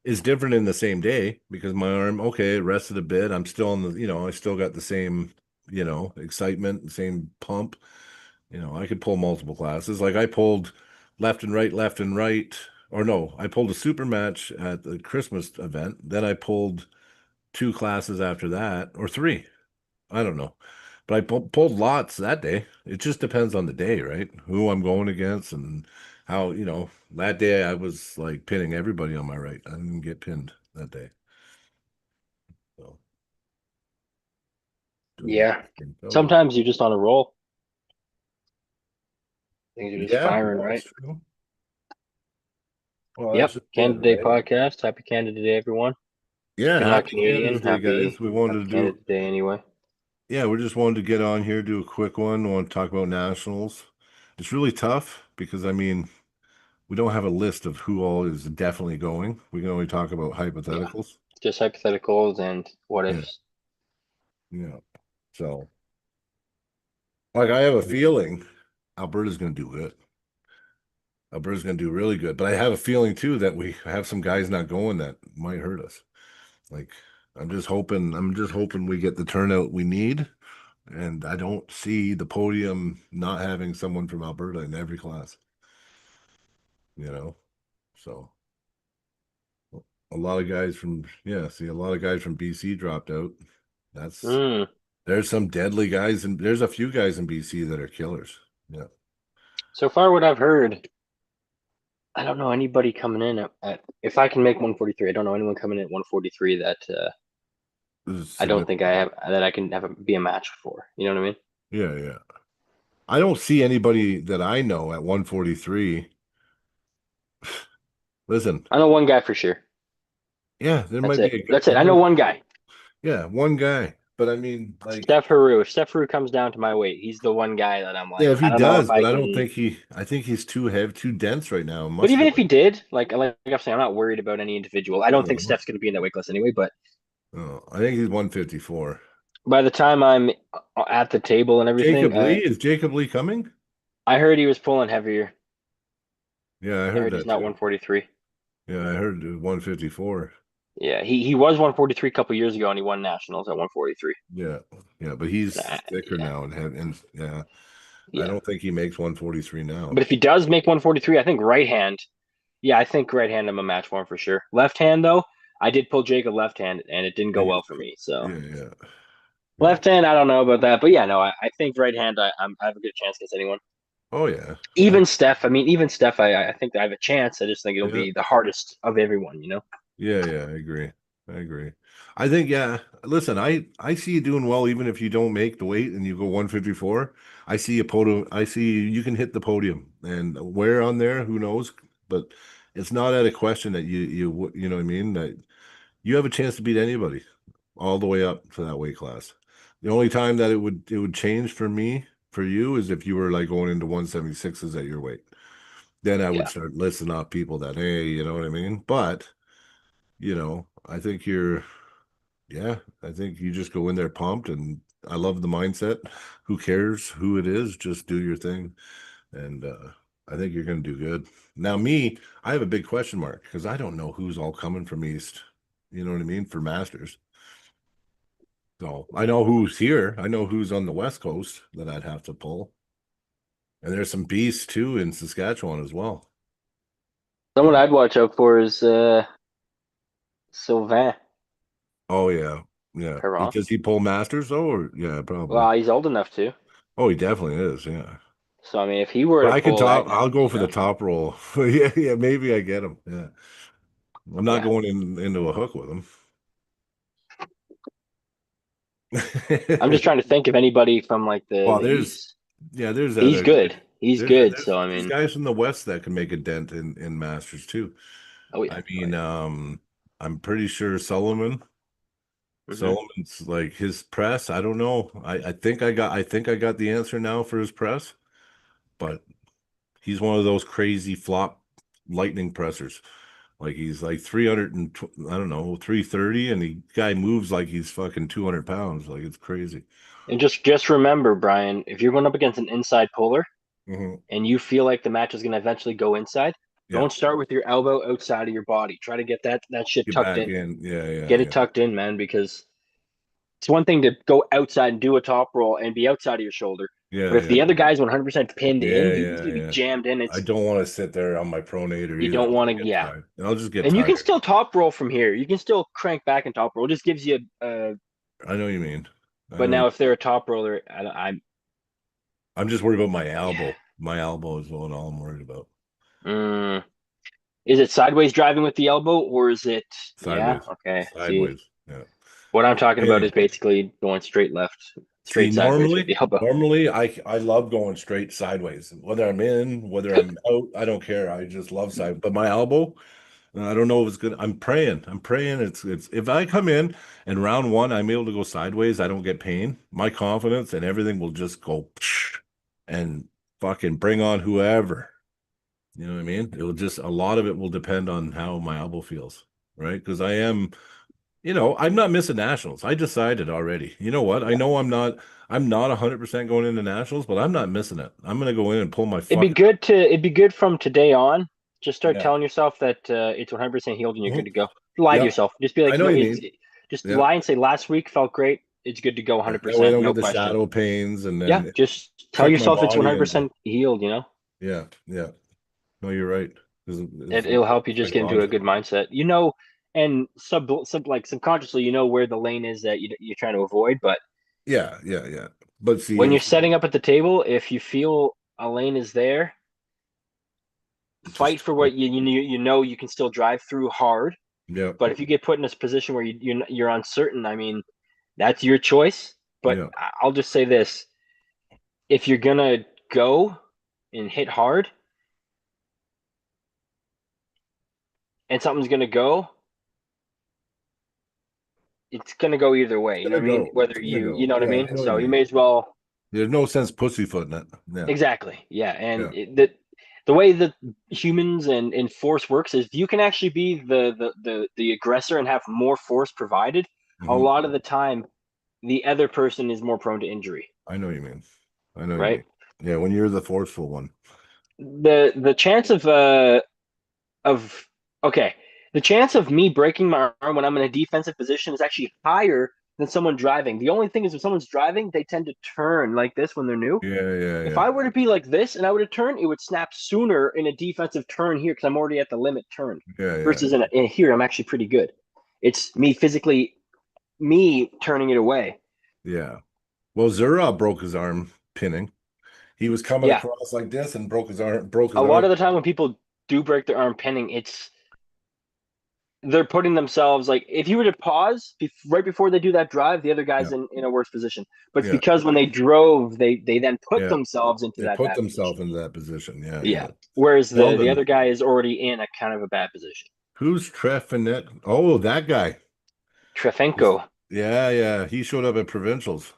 it's different in the same day because my arm, okay, it rested a bit. I'm still on I still got the same, excitement, the same pump. I could pull multiple classes. Like I pulled left and right, or no, I pulled a super match at the Christmas event. Then I pulled 2 classes after that, or 3. I don't know. But I pulled lots that day. It just depends on the day, right? Who I'm going against and how, that day I was like pinning everybody on my right. I didn't get pinned that day. So Yeah. Oh, Sometimes you're just on a roll. Things are just yeah, firing, right? that's true. Well, Yep. that's just it, Canada Day right? podcast. Happy Canada Day, everyone. Yeah, If you're not happy Canada Canadian, Day, guys. We wanted happy to Canada do, Day anyway. yeah, we just wanted to get on here, do a quick one. We want to talk about nationals. It's really tough because, I mean, we don't have a list of who all is definitely going. We can only talk about hypotheticals. Just hypotheticals and what Yeah. ifs. Yeah. So, like, I have a feeling Alberta's going to do good. Alberta's going to do really good. But I have a feeling, too, that we have some guys not going that might hurt us. Like, I'm just hoping we get the turnout we need. And I don't see the podium not having someone from Alberta in every class. So a lot of guys from, a lot of guys from BC dropped out. There's some deadly guys, and there's a few guys in BC that are killers. Yeah. So far, what I've heard, I don't know anybody coming in at if I can make 143. I don't know anyone coming in at 143 that I don't think I have that I can be a match for. You know what I mean? Yeah. I don't see anybody that I know at 143. Listen, I know one guy for sure. yeah, there That's might be it. a guy. That's it. I know one guy. Yeah, one guy. But I mean, like, Steph Haru. If Steph Haru comes down to my weight, he's the one guy that I'm like, yeah, if he I don't know does, if I but I don't can. think I think he's too heavy, too dense right now. But even if he Muscular. did, like I'm saying, I'm not worried about any individual. I don't think No. Steph's going to be in that weight class anyway. But Oh, I think he's 154. by the time I'm at the table and everything, Jacob Lee, is Jacob Lee coming? I heard he was pulling heavier. Yeah, I I heard heard he's that not too. 143. Yeah, I heard it was 154. Yeah, he was 143 a couple years ago, and he won nationals at 143. Yeah, yeah, but he's thicker Yeah, now and yeah, I yeah. don't think he makes 143 now. But if he does make 143, I think right hand. Yeah, I think right hand I'm a match for him for sure. Left hand though, I did pull Jacob left hand, and it didn't go well for me. So Yeah, yeah, yeah. left hand, I don't know about that, but yeah, no, I think right hand, I have a good chance against anyone. Oh yeah, Even Steph, I mean, even Steph, I think I have a chance. I just think it'll yeah, be the hardest of everyone, you know? yeah, yeah. I agree. I agree. I think yeah. Listen, I see you doing well even if you don't make the weight and you go 154. I see a podium. I see you can hit the podium and where on there, who knows? But it's not out of question that you know what I mean, that you have a chance to beat anybody all the way up to that weight class. The only time that it would change for me for you is if you were like going into 176s at your weight. Then I would Yeah. start listing off people that, hey, you know what I mean? But, I think yeah, I think you just go in there pumped and I love the mindset. Who cares who it is? Just do your thing. And I think you're going to do good. Now, me, I have a big question mark because I don't know who's all coming from East. You know what I mean? For Masters. So I know who's here. I know who's on the West Coast that I'd have to pull. And there's some beasts too in Saskatchewan as well. Someone I'd watch out for is Sylvain Oh yeah, yeah. Perron. Does he pull Masters though? Or yeah, probably. Well, he's old enough to. Oh, he definitely is. Yeah. So I mean, if he were But to I can pull that, top. I'll go you for the know, top roll. Yeah, yeah. Maybe I get him. Yeah. I'm not yeah. going into a hook with him. I'm just trying to think of anybody from like Well, the there's East. there's He's other good. He's good. there's So I there's mean, guys from the West that can make a dent in Masters too. oh yeah, I oh mean, yeah. I'm pretty sure Sullivan. Hmm. Sullivan's like his press. I don't know. I think I got the answer now for his press, but he's one of those crazy flop lightning pressers. Like he's like 300 and I don't know, 330, and the guy moves like he's fucking 200 pounds. Like it's crazy. And just remember, Brian, if you're going up against an inside puller Mhm. and you feel like the match is going to eventually go inside, Yeah. don't start with your elbow outside of your body. Try to get that shit Get tucked back in. in. Yeah, yeah, Get it yeah. tucked in, man, because it's one thing to go outside and do a top roll and be outside of your shoulder. Yeah, But if yeah. the other guy's 100% pinned in, Yeah, he's yeah, going to be yeah. jammed in. I It's don't want to sit there on my pronator You either. don't I'll want just to, get yeah. tired. I'll just get And you can tired. still top roll from here. You can still crank back and top roll. It just gives you a. I know what you mean. I But know now if they're a top roller, I'm. I'm just worried about my elbow. My elbow is all I'm worried about. Mm, is it sideways driving with the elbow, or is it? Yeah. Sideways. Okay. See, Sideways. Yeah. what I'm talking about Hey, is basically going straight left, see, straight sideways with normally, the elbow. normally I love going straight sideways. Whether I'm in, whether I'm out, I don't care. I just love side. But my elbow, I don't know if it's good. I'm praying. I'm praying. It's if I come in and round one, I'm able to go sideways. I don't get pain. My confidence and everything will just go and fucking bring on whoever. You know what I mean? It'll just a lot of it will depend on how my elbow feels, right? Because I'm not missing nationals. I decided already. You know what? I know I'm not 100% going into nationals, but I'm not missing it. I'm gonna go in and pull my fucking It'd be good from today on. Just start yeah. telling yourself that it's 100% healed and you're good to go. Lie to Yep. yourself. Just be I like, know no, what you mean. just Yeah. lie and say last week felt great. It's good to go That way I 100%, don't no get the question. shadow pains and Yeah, then just tell trick my yourself it's body into 100% healed, you know? yeah, yeah. No, you're right. It'll help you just get into a Psychological. good mindset. And subconsciously, where the lane is that you're trying to avoid. But Yeah, yeah, yeah. But see, when you're setting up at the table, if you feel a lane is there, fight just for what you can still drive through hard. yeah, But if you get put in a position where you're uncertain, I mean, that's your choice. But yeah, I'll just say this: if you're gonna go and hit hard, and something's gonna go, it's gonna go either way. You know gonna what I mean? go. It's Whether gonna you go. know what I Yeah, mean. I know what you So you mean. may as well. There's no sense pussyfooting it. Yeah, Exactly. Yeah. yeah. And the way that humans and force works is you can actually be the aggressor and have more force provided. A Mhm. lot of the time, the other person is more prone to injury, I know what you mean. I know what you right? mean. Yeah, when you're the forceful one. The chance of okay, The chance of me breaking my arm when I'm in a defensive position is actually higher than someone driving. The only thing is, if someone's driving, they tend to turn like this when they're new. Yeah, yeah, If yeah, I were to be like this and I were to turn, it would snap sooner in a defensive turn here because I'm already at the limit turn. yeah, yeah, Versus in here, I'm actually pretty good. It's me physically, me turning it away. yeah. Well, Zura broke his arm pinning. He was coming Yeah, across like this and broke his arm. Broke a his lot arm. of the time when people do break their arm pinning, they're putting themselves like if you were to pause right before they do that drive, the other guy's Yeah, in a worse position. But it's yeah, because when they drove, they then put yeah. themselves into They that put bad position. themselves into that position. Yeah, Yeah. yeah. Whereas the Sheldon, other guy is already in a kind of a bad position. who's Trefinet? Oh, that guy. Trefenko. Yeah, yeah. He showed up at provincials.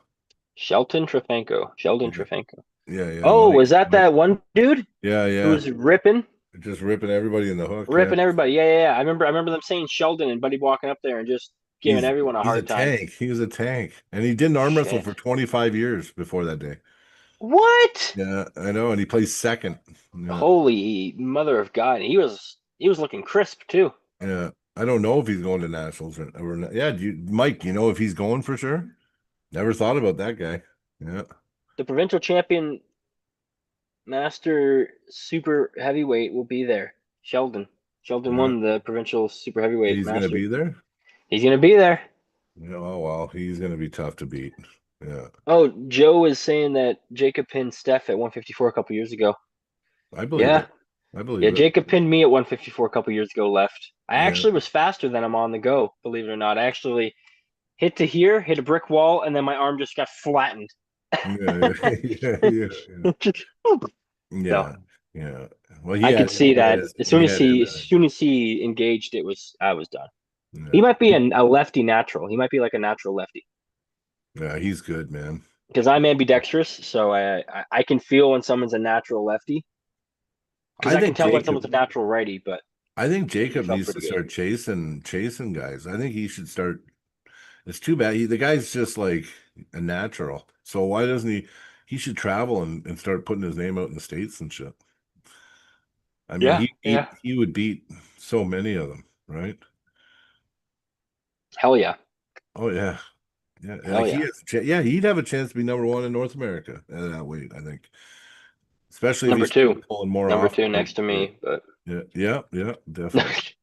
Sheldon Trefenko. Sheldon Yeah, Trefenko. yeah, yeah. Oh, Mike, was Mike. that one dude Yeah, who yeah. was ripping? Just ripping everybody in the hook. Yeah. Ripping everybody. Yeah, yeah, yeah. I remember them saying Sheldon and Buddy walking up there and just giving everyone a He's a hard time. tank. He was a tank. And he didn't arm wrestle Shit. for 25 years before that day. What? Yeah, I know. And he plays second. Yeah. Holy mother of God. He was looking crisp too. Yeah. I don't know if he's going to nationals or not. Yeah, Mike, you know if he's going for sure? Never thought about that guy. Yeah. The provincial champion master super heavyweight will be there. Sheldon. Sheldon Yeah. won the provincial super heavyweight He's master. gonna be there. He's gonna be there. Yeah, oh well, he's gonna be tough to beat. Yeah. Oh, Joe is saying that Jacob pinned Steph at 154 a couple years ago. I believe Yeah. it. I believe Yeah, it. Jacob pinned me at 154 a couple years ago left. I Yeah. actually was faster than him on the go, believe it or not. I actually hit to here, hit a brick wall, and then my arm just got flattened. Yeah, yeah, yeah, yeah, Just- yeah, yeah. Well, I could see that as soon as he he engaged, I was done. yeah, He might be a lefty natural. He might be like a natural lefty yeah, he's good, man. because I'm ambidextrous, so I can feel when someone's a natural lefty because I can tell when someone's a natural righty. But I think he Jacob felt needs to pretty good. start chasing guys. I think he should start. It's too bad. The guy's just like a natural. So why doesn't he? He should travel and start putting his name out in the States and shit. I mean, Yeah, yeah, he would beat so many of them, right? hell yeah, Oh yeah, yeah. hell Like he yeah. has, yeah, he'd have a chance to be number 1 in North America at that weight. I think, especially if Number he's two, pulling more number off. two next to me, but Yeah, yeah, yeah, definitely.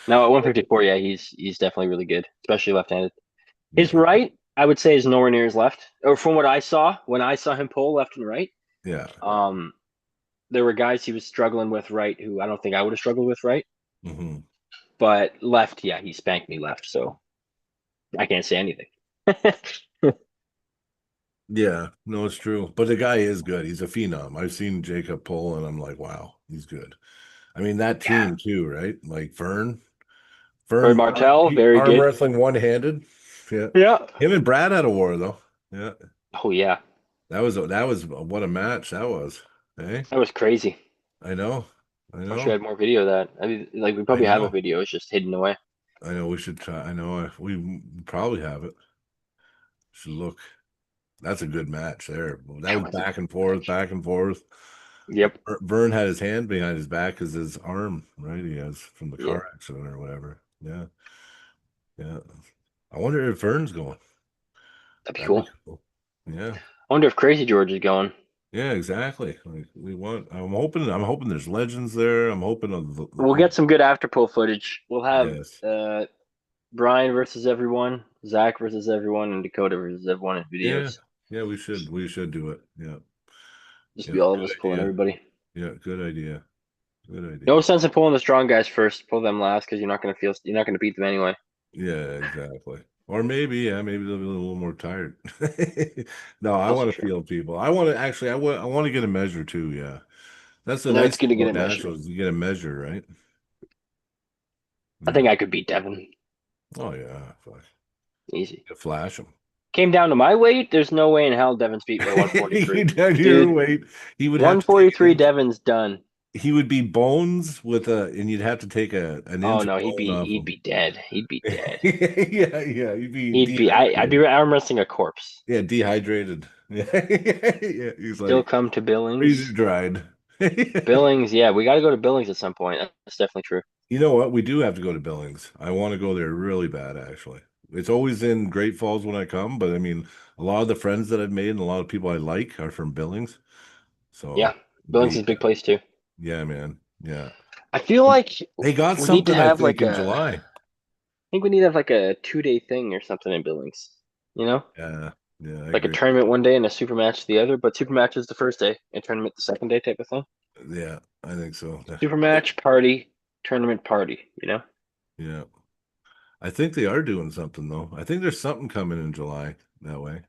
no, at 154, yeah, he's definitely really good, especially left-handed. His Yeah, right, I would say, is nowhere near his left, or from what I saw when I saw him pull left and right. yeah. There were guys he was struggling with right who I don't think I would have struggled with right, Hmm. but left, yeah, he spanked me left, so I can't say anything. Yeah, no, it's true. But the guy is good. He's a phenom. I've seen Jacob pull, and I'm like, wow, he's good. I mean, that team too, right? Like Vern Martell, very arm good. wrestling one-handed. Yeah, Yeah. him and Brad had a war though. Yeah, Oh yeah, that was what a match that was. Hey, that was crazy. I know, I I wish we know, had more video of that. I mean, like we probably have a know. video. It's just hidden away. I know. We should try. I know. We probably have it. Should look. That's a good match there. That was was a back and forth, back and forth. Yep. Vern had his hand behind his back because his arm, right? He has from the Yeah. car accident or whatever. Yeah, yeah. I wonder if Vern's going. That'd be That'd cool. be cool. Yeah, I wonder if Crazy George is going. yeah, exactly. Like I'm hoping there's legends there. I'm hoping We'll get some good after pull footage. We'll have Yes. Brian versus everyone, Zach versus everyone, and Dakota versus everyone in Yeah, videos. yeah. We should do it. Yeah, Just yeah, be all of good us pulling idea. everybody. Yeah, good idea. Good idea. No sense in pulling the strong guys first. Pull them last because you're not gonna beat them anyway. Yeah, exactly. Or maybe they'll be a little more tired. No, I Also want to true. feel people. I want to actually, I want to get a measure too. Yeah, that's the No, nice it's good to thing get about a measure. nationals. You get a measure, right? I think I could beat Devin. Oh yeah, fuck. Easy. You flash him. Came down to my weight. There's no way in hell Devin's beat by 143. Down your Dude, weight, he would have to 143. take Devin's done. he would be bones and you'd have to take an Oh inch no, of bone off he'd him. be dead. He'd be dead. Yeah, yeah, you'd be He'd be. I'd be arm wrestling a corpse. yeah, dehydrated. Yeah, yeah, he's Still like come to freezer Billings. dried. Billings, yeah, we got to go to Billings at some point. That's definitely true. You know what? We do have to go to Billings. I want to go there really bad, actually. It's always in Great Falls when I come, but I mean, a lot of the friends that I've made and a lot of people I like are from Billings. Yeah, So Billings is be a big place too. yeah, man. Yeah. I feel like They got we need to something, I have think, like in a. I July. think we need to have like a 2-day thing or something in Billings. You know, Yeah. Yeah, I like a agree. tournament one day and a super match the other, but super match is the first day and tournament the second day type of thing. Yeah, I think so. Super match party, tournament party. You know, Yeah. I think they are doing something though. I think there's something coming in July that way.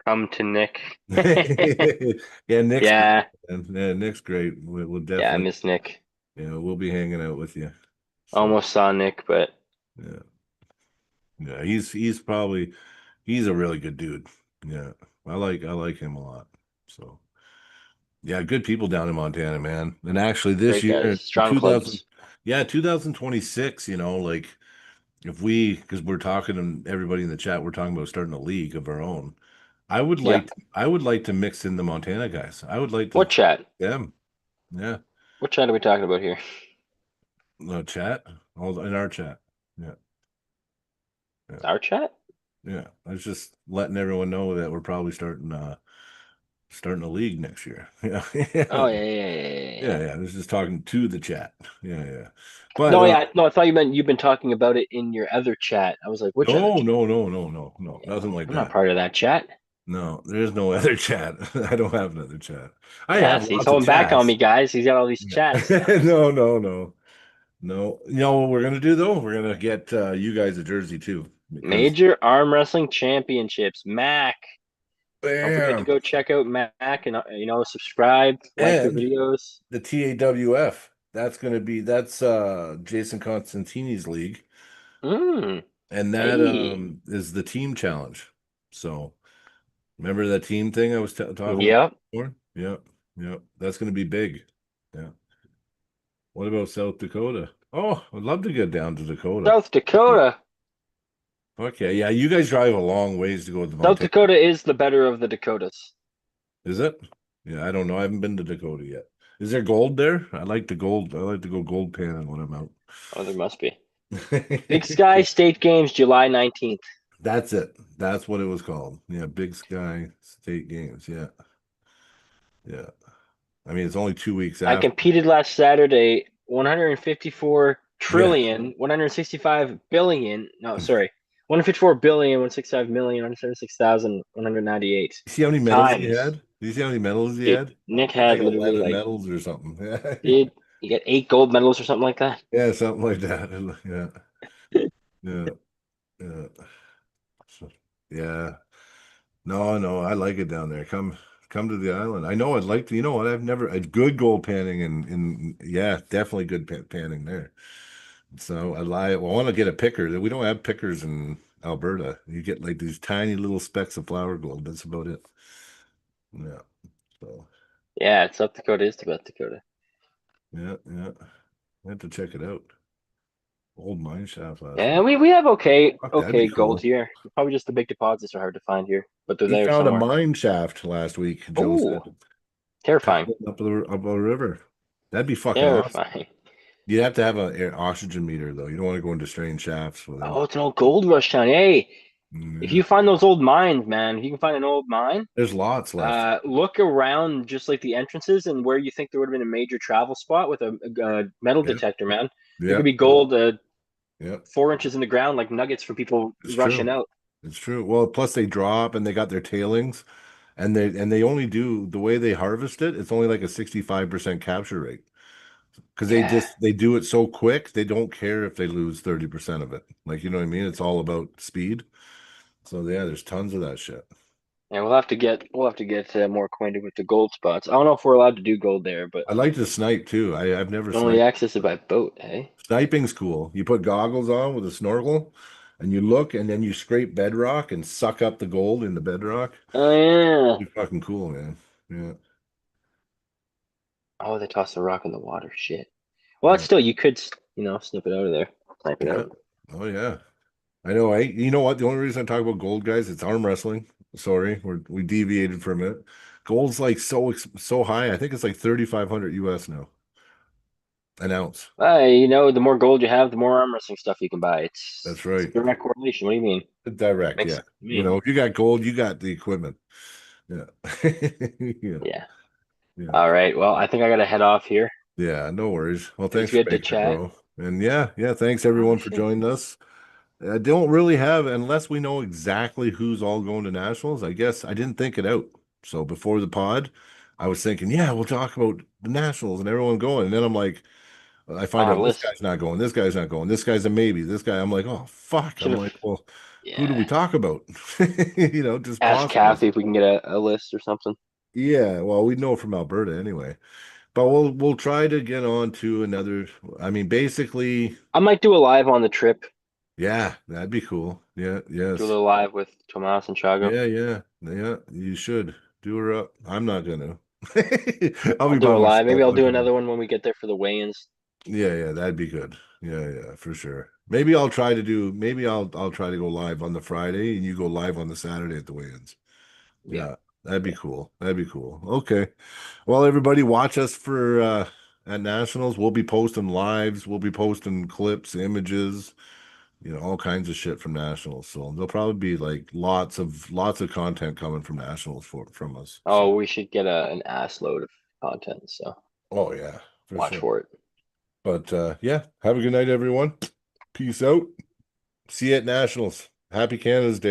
come to Nick. Yeah, Nick's great. Yeah, And yeah, Nick's great. We'll yeah, I definitely, miss Nick. we'll be hanging out with you. So Almost saw Nick, but yeah. Yeah, he's probably he's a really good dude. Yeah. I like him a lot. So yeah, good people down in Montana, man. And actually this great year guys, in strong 2000, clubs. yeah, 2026, like if we because we're talking and everybody in the chat, we're talking about starting a league of our own. Yeah. I would like to mix in the Montana guys. I would like to What chat? them. Yeah. What chat are we talking about here? No chat. All in our chat. Yeah. Yeah. Our chat? Yeah. I was just letting everyone know that we're probably starting a league next year. Yeah. Oh Yeah. yeah, yeah, yeah, yeah, yeah. Yeah. I was just talking to the chat. Yeah, yeah. But No, yeah, no. I thought you meant you've been talking about it in your other chat. I was like, which other no, chat? no, no, no, no, no, Yeah, nothing like I'm not that. part of that chat. No, there is no other chat. I don't have another chat. I Yeah, have see, he's lots of holding back on chats. me, guys. He's got all these Yeah. chats now. No, no, no, no. You know what we're gonna do though? We're gonna get you guys a jersey too, because Major Arm Wrestling Championships, Mac. Don't forget to bam, go check out Mac and subscribe, like their and videos. the TAWF. That's Jason Constantini's league, Mm, and that hey, is the team challenge. So remember that team thing I was talking about yep. before? Yeah, yeah, that's gonna be big. Yeah. What about South Dakota? Oh, I'd love to get down to Dakota. South Dakota. Okay, yeah, you guys drive a long ways to go to South Montana. Dakota is the better of the Dakotas. Is it? Yeah, I don't know. I haven't been to Dakota yet. Is there gold there? I like the gold. I like to go gold panning when I'm out. Oh, there must be. Big Sky State Games, July 19th. That's it. That's what it was called. Yeah, Big Sky State Games. Yeah, yeah. I mean, it's only 2 weeks I after. competed last Saturday, 154 Yeah. trillion, 165 billion. No, sorry. 154 billion, 165 million, 176,000, 198 You see how many medals he times. had? Do you see how many medals he Dude, had? Nick It's had like literally 11 like, medals or something. dude, you get 8 gold medals or something like that. Yeah, something like that. Yeah, yeah, yeah. So, yeah. No, no, I like it down there. Come to the island. I know I'd like to, you know what? I've never a good gold panning in yeah, definitely good panning there. So I want to get a picker. We don't have pickers in Alberta. You get like these tiny little specks of flower gold. That's about it. Yeah. So Yeah, South Dakota is the best Dakota. yeah, yeah. I have to check it out. Old mine shaft last Yeah, week. we have Fuck, that'd be gold cool. here. Probably just the big deposits are hard to find here, but they're He there found a somewhere. mine shaft last week, Joe Oh, said. terrifying. Up a river. That'd be fucking awesome. Terrifying. You'd have to have an oxygen meter though. You don't want to go into strange shafts without. Oh, it's an old gold rush town. Hey, if Yeah. you find those old mines, man, if you can find an old mine, There's lots left. look around just like the entrances and where you think there would have been a major travel spot with a metal Yeah, detector, man. There yeah, could be gold yeah. 4 inches in the ground, like nuggets from people It's rushing true. out. It's true. Well, plus they drop and they got their tailings, and they only do the way they harvest it. It's only like a 65% capture rate because Yeah. they do it so quick. They don't care if they lose 30% of it. Like you know what I mean? It's all about speed. So yeah, there's tons of that shit. Yeah, we'll have to get more acquainted with the gold spots. I don't know if we're allowed to do gold there, but I like to snipe too. I've never only sniped. access it by boat, hey? Sniping's cool. You put goggles on with a snorkel and you look and then you scrape bedrock and suck up the gold in the bedrock. Oh yeah. It's fucking cool, man. Yeah. Oh, they tossed a rock in the water. Shit. Well, Yeah. still, you could, snip it out of there, snipe it Yeah. out. Oh yeah. I know. You know what? The only reason I talk about gold, guys, it's arm wrestling. Sorry, we deviated for a minute. Gold's like so high. I think it's like 3,500 US now. An ounce. The more gold you have, the more arm wrestling stuff you can buy. That's It's right. direct correlation. What do you mean? Direct, Makes yeah. sense to You me. know, if you got gold, you got the equipment. Yeah. Yeah. Yeah. Yeah. All right. Well, I think I gotta head off here. Yeah, no worries. Well, It was thanks for good to making it, chat. bro. And yeah, thanks everyone for joining us. I don't really have, unless we know exactly who's all going to nationals. I guess I didn't think it out. So before the pod, I was thinking, yeah, we'll talk about the nationals and everyone going. And then I'm like, I find out this Listen, guy's not going, this guy's not going, this guy's a maybe, this guy. I'm like, oh fuck. should I'm have. like, well, who do we Yeah. talk about? Just Ask possibles. Kathy if we can get a list or something. Yeah, well, we know from Alberta anyway. But we'll try to get on to another. I mean, basically, I might do a live on the trip. yeah, that'd be cool. Yeah, Do a yes. little live with Tomas and Chago. Yeah. You should do her up. I'm not gonna. I'll I'll be do by a live. Maybe myself. I'll I'll do get on. another one when we get there for the weigh-ins. Yeah, that'd be good. Yeah, for sure. Maybe I'll try to do. Maybe I'll try to go live on the Friday, and you go live on the Saturday at the weigh-ins. Yeah. Yeah, that'd be cool. That'd be cool. Okay. Well, everybody watch us for at Nationals. We'll be posting lives, we'll be posting clips, images, all kinds of shit from Nationals. So there'll probably be like lots of content coming from Nationals from us. Oh, So, we should get an ass load of content. So oh yeah, for watch sure. for it. But yeah, have a good night, everyone. Peace out. See you at Nationals. Happy Canada's Day.